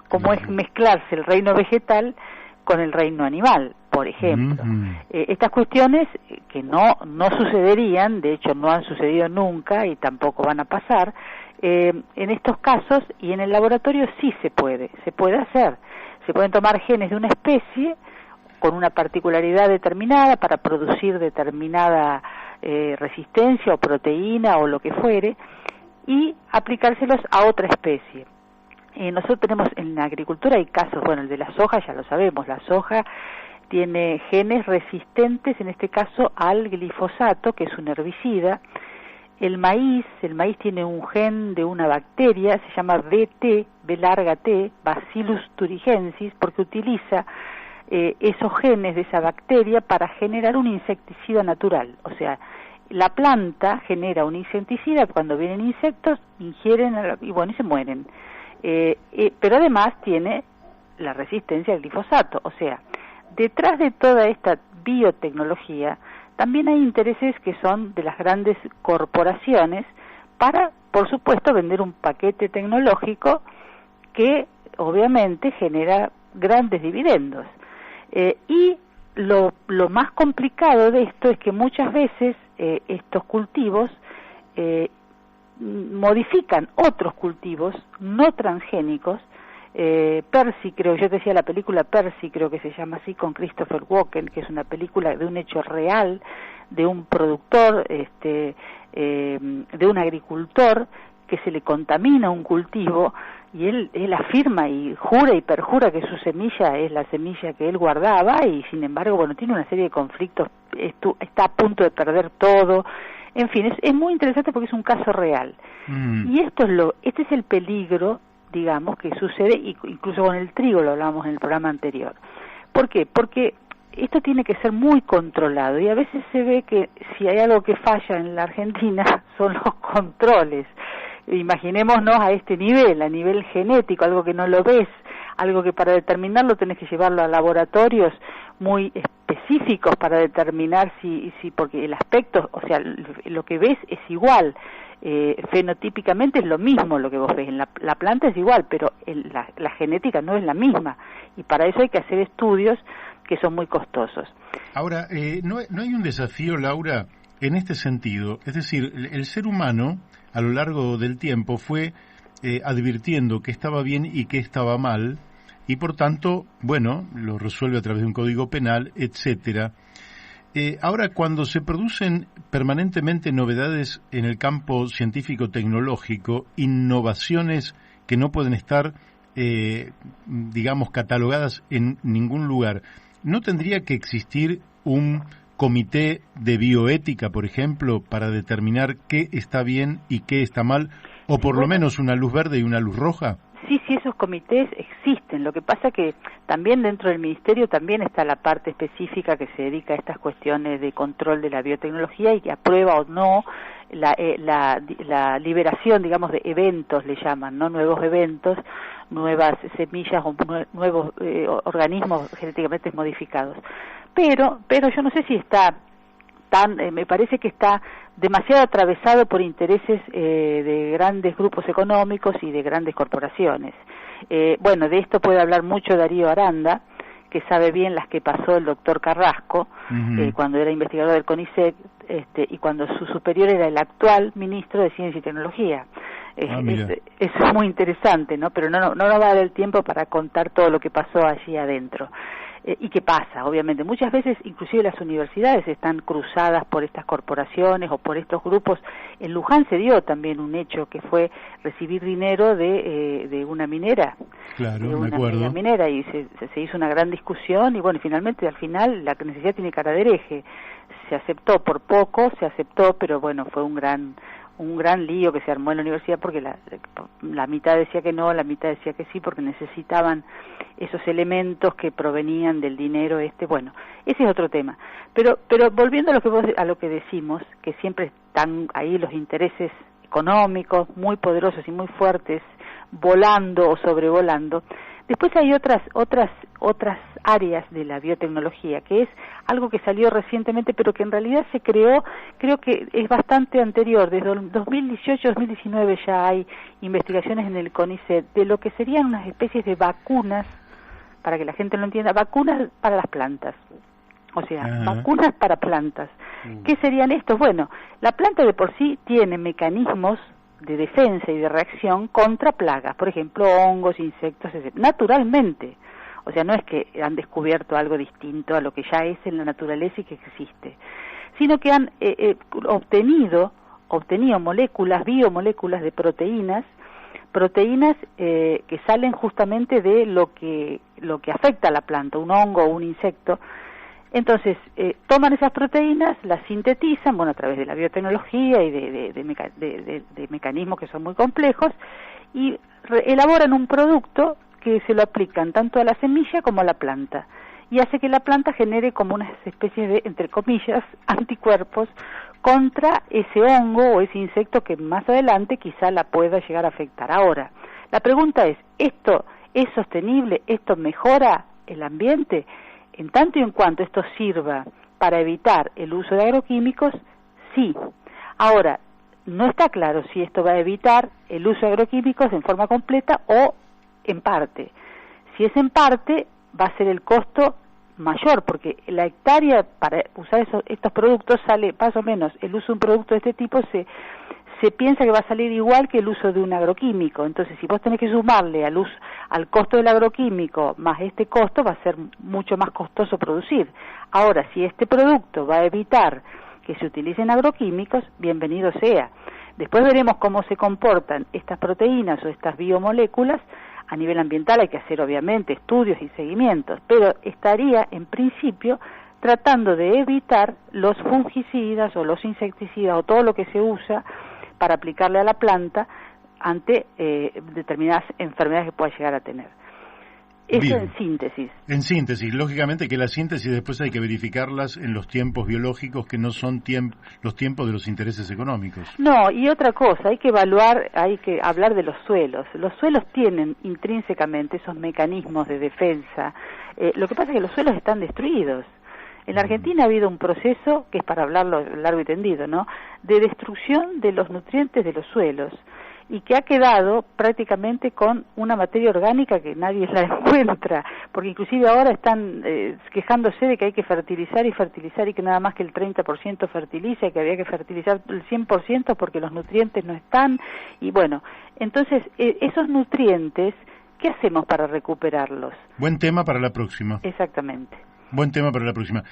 como es mezclarse el reino vegetal con el reino animal, por ejemplo. Estas cuestiones que no sucederían, de hecho no han sucedido nunca y tampoco van a pasar, en estos casos y en el laboratorio sí se puede hacer. Se pueden tomar genes de una especie con una particularidad determinada para producir determinada resistencia o proteína o lo que fuere y aplicárselos a otra especie. Nosotros tenemos en la agricultura hay casos, bueno, el de la soja ya lo sabemos, la soja tiene genes resistentes, en este caso al glifosato, que es un herbicida. El maíz tiene un gen de una bacteria, se llama BT, B larga T, Bacillus thuringiensis, porque utiliza esos genes de esa bacteria para generar un insecticida natural. O sea, la planta genera un insecticida, cuando vienen insectos, ingieren y bueno, y se mueren. Pero además tiene la resistencia al glifosato. O sea, detrás de toda esta biotecnología también hay intereses que son de las grandes corporaciones para, por supuesto, vender un paquete tecnológico que obviamente genera grandes dividendos. Y lo más complicado de esto es que muchas veces estos cultivos modifican otros cultivos no transgénicos. Percy, creo, yo te decía la película Percy, creo que se llama así, con Christopher Walken, que es una película de un hecho real, de un productor, de un agricultor que se le contamina un cultivo y él afirma y jura y perjura que su semilla es la semilla que él guardaba y sin embargo, bueno, tiene una serie de conflictos, está a punto de perder todo. En fin, es muy interesante porque es un caso real. Y este es el peligro, digamos, que sucede, incluso con el trigo, lo hablábamos en el programa anterior. ¿Por qué? Porque esto tiene que ser muy controlado y a veces se ve que si hay algo que falla en la Argentina son los controles. Imaginémonos a este nivel, a nivel genético, algo que no lo ves, algo que para determinarlo tenés que llevarlo a laboratorios muy específicos para determinar si porque el aspecto, o sea, lo que ves es igual. Fenotípicamente es lo mismo lo que vos ves, la planta es igual, pero la genética no es la misma y para eso hay que hacer estudios que son muy costosos. Ahora, ¿no hay un desafío, Laura, en este sentido? Es decir, el ser humano a lo largo del tiempo fue advirtiendo qué estaba bien y qué estaba mal y por tanto, bueno, lo resuelve a través de un código penal, etcétera. Ahora, cuando se producen permanentemente novedades en el campo científico-tecnológico, innovaciones que no pueden estar, digamos, catalogadas en ningún lugar, ¿no tendría que existir un comité de bioética, por ejemplo, para determinar qué está bien y qué está mal, o por lo menos una luz verde y una luz roja? sí, esos comités existen. Lo que pasa que también dentro del ministerio también está la parte específica que se dedica a estas cuestiones de control de la biotecnología y que aprueba o no la liberación, digamos, de eventos, le llaman, ¿no? Nuevos eventos, nuevas semillas o nuevos organismos genéticamente modificados. Pero yo no sé si está me parece que está demasiado atravesado por intereses de grandes grupos económicos y de grandes corporaciones. Bueno, de esto puede hablar mucho Darío Aranda, que sabe bien las que pasó el doctor Carrasco, cuando era investigador del CONICET, y cuando su superior era el actual ministro de Ciencia y Tecnología. Eso es muy interesante, ¿no? Pero no nos va a dar el tiempo para contar todo lo que pasó allí adentro. ¿Y qué pasa? Obviamente, muchas veces inclusive las universidades están cruzadas por estas corporaciones o por estos grupos. En Luján se dio también un hecho que fue recibir dinero de una minera. Claro, de una me acuerdo. Minera, y se hizo una gran discusión y bueno, finalmente al final la necesidad tiene cara de hereje. Se aceptó por poco, pero bueno, fue un gran lío que se armó en la universidad porque la mitad decía que no, la mitad decía que sí, porque necesitaban esos elementos que provenían del dinero bueno, ese es otro tema. Pero volviendo a lo que decimos, que siempre están ahí los intereses económicos muy poderosos y muy fuertes volando o sobrevolando. Después hay otras áreas de la biotecnología, que es algo que salió recientemente, pero que en realidad se creó, creo que es bastante anterior. Desde 2018-2019 ya hay investigaciones en el CONICET de lo que serían unas especies de vacunas, para que la gente lo entienda, vacunas para las plantas. O sea, vacunas para plantas. ¿Qué serían estos? Bueno, la planta de por sí tiene mecanismos de defensa y de reacción contra plagas, por ejemplo, hongos, insectos, etc. Naturalmente. O sea, no es que han descubierto algo distinto a lo que ya es en la naturaleza y que existe, sino que han obtenido moléculas, biomoléculas de proteínas que salen justamente de lo que afecta a la planta, un hongo o un insecto. Entonces, toman esas proteínas, las sintetizan, bueno, a través de la biotecnología y de mecanismos que son muy complejos, y elaboran un producto que se lo aplican tanto a la semilla como a la planta, y hace que la planta genere como unas especies de, entre comillas, anticuerpos contra ese hongo o ese insecto que más adelante quizá la pueda llegar a afectar. Ahora, la pregunta es, ¿esto es sostenible? ¿Esto mejora el ambiente? En tanto y en cuanto esto sirva para evitar el uso de agroquímicos, sí. Ahora, no está claro si esto va a evitar el uso de agroquímicos en forma completa o en parte. Si es en parte, va a ser el costo mayor, porque la hectárea para usar estos productos sale más o menos, el uso de un producto de este tipo se piensa que va a salir igual que el uso de un agroquímico. Entonces, si vos tenés que sumarle al costo del agroquímico más este costo, va a ser mucho más costoso producir. Ahora, si este producto va a evitar que se utilicen agroquímicos, bienvenido sea. Después veremos cómo se comportan estas proteínas o estas biomoléculas. A nivel ambiental hay que hacer, obviamente, estudios y seguimientos, pero estaría, en principio, tratando de evitar los fungicidas o los insecticidas o todo lo que se usa para aplicarle a la planta ante determinadas enfermedades que pueda llegar a tener. Eso Bien. en síntesis. En síntesis, lógicamente que la síntesis después hay que verificarlas en los tiempos biológicos que no son los tiempos de los intereses económicos. No, y otra cosa, hay que hablar de los suelos. Los suelos tienen intrínsecamente esos mecanismos de defensa. Lo que pasa es que los suelos están destruidos. En la Argentina ha habido un proceso, que es para hablarlo largo y tendido, ¿no?, de destrucción de los nutrientes de los suelos, y que ha quedado prácticamente con una materia orgánica que nadie la encuentra, porque inclusive ahora están quejándose de que hay que fertilizar y que nada más que el 30% fertiliza y que había que fertilizar el 100% porque los nutrientes no están. Y bueno, entonces esos nutrientes, ¿qué hacemos para recuperarlos? Buen tema para la próxima. Exactamente. Buen tema para la próxima.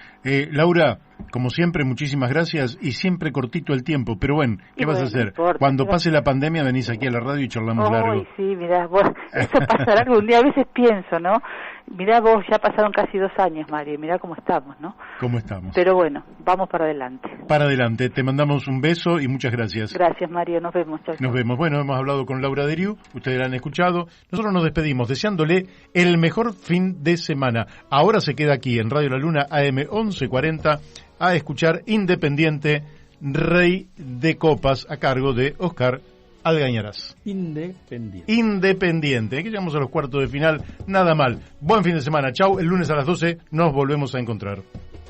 Laura, como siempre, muchísimas gracias y siempre cortito el tiempo, pero bueno, ¿qué vas a hacer? Importa, Cuando pase la pandemia venís aquí a la radio y charlamos largo. Ay, sí, mirá, vos, eso pasará algún día, a veces pienso, ¿no? Mirá vos, ya pasaron casi 2 años, Mario, mirá cómo estamos, ¿no? ¿Cómo estamos? Pero bueno, vamos para adelante. Para adelante, te mandamos un beso y muchas gracias. Gracias, Mario, nos vemos. Chau, chau. Nos vemos. Bueno, hemos hablado con Laura Deriu, ustedes la han escuchado. Nosotros nos despedimos deseándole el mejor fin de semana. Ahora se queda aquí en Radio La Luna AM 1140 a escuchar Independiente, Rey de Copas, a cargo de Oscar Algañarás. Independiente, que llegamos a los cuartos de final, nada mal. Buen fin de semana, chau, el lunes a las 12 nos volvemos a encontrar.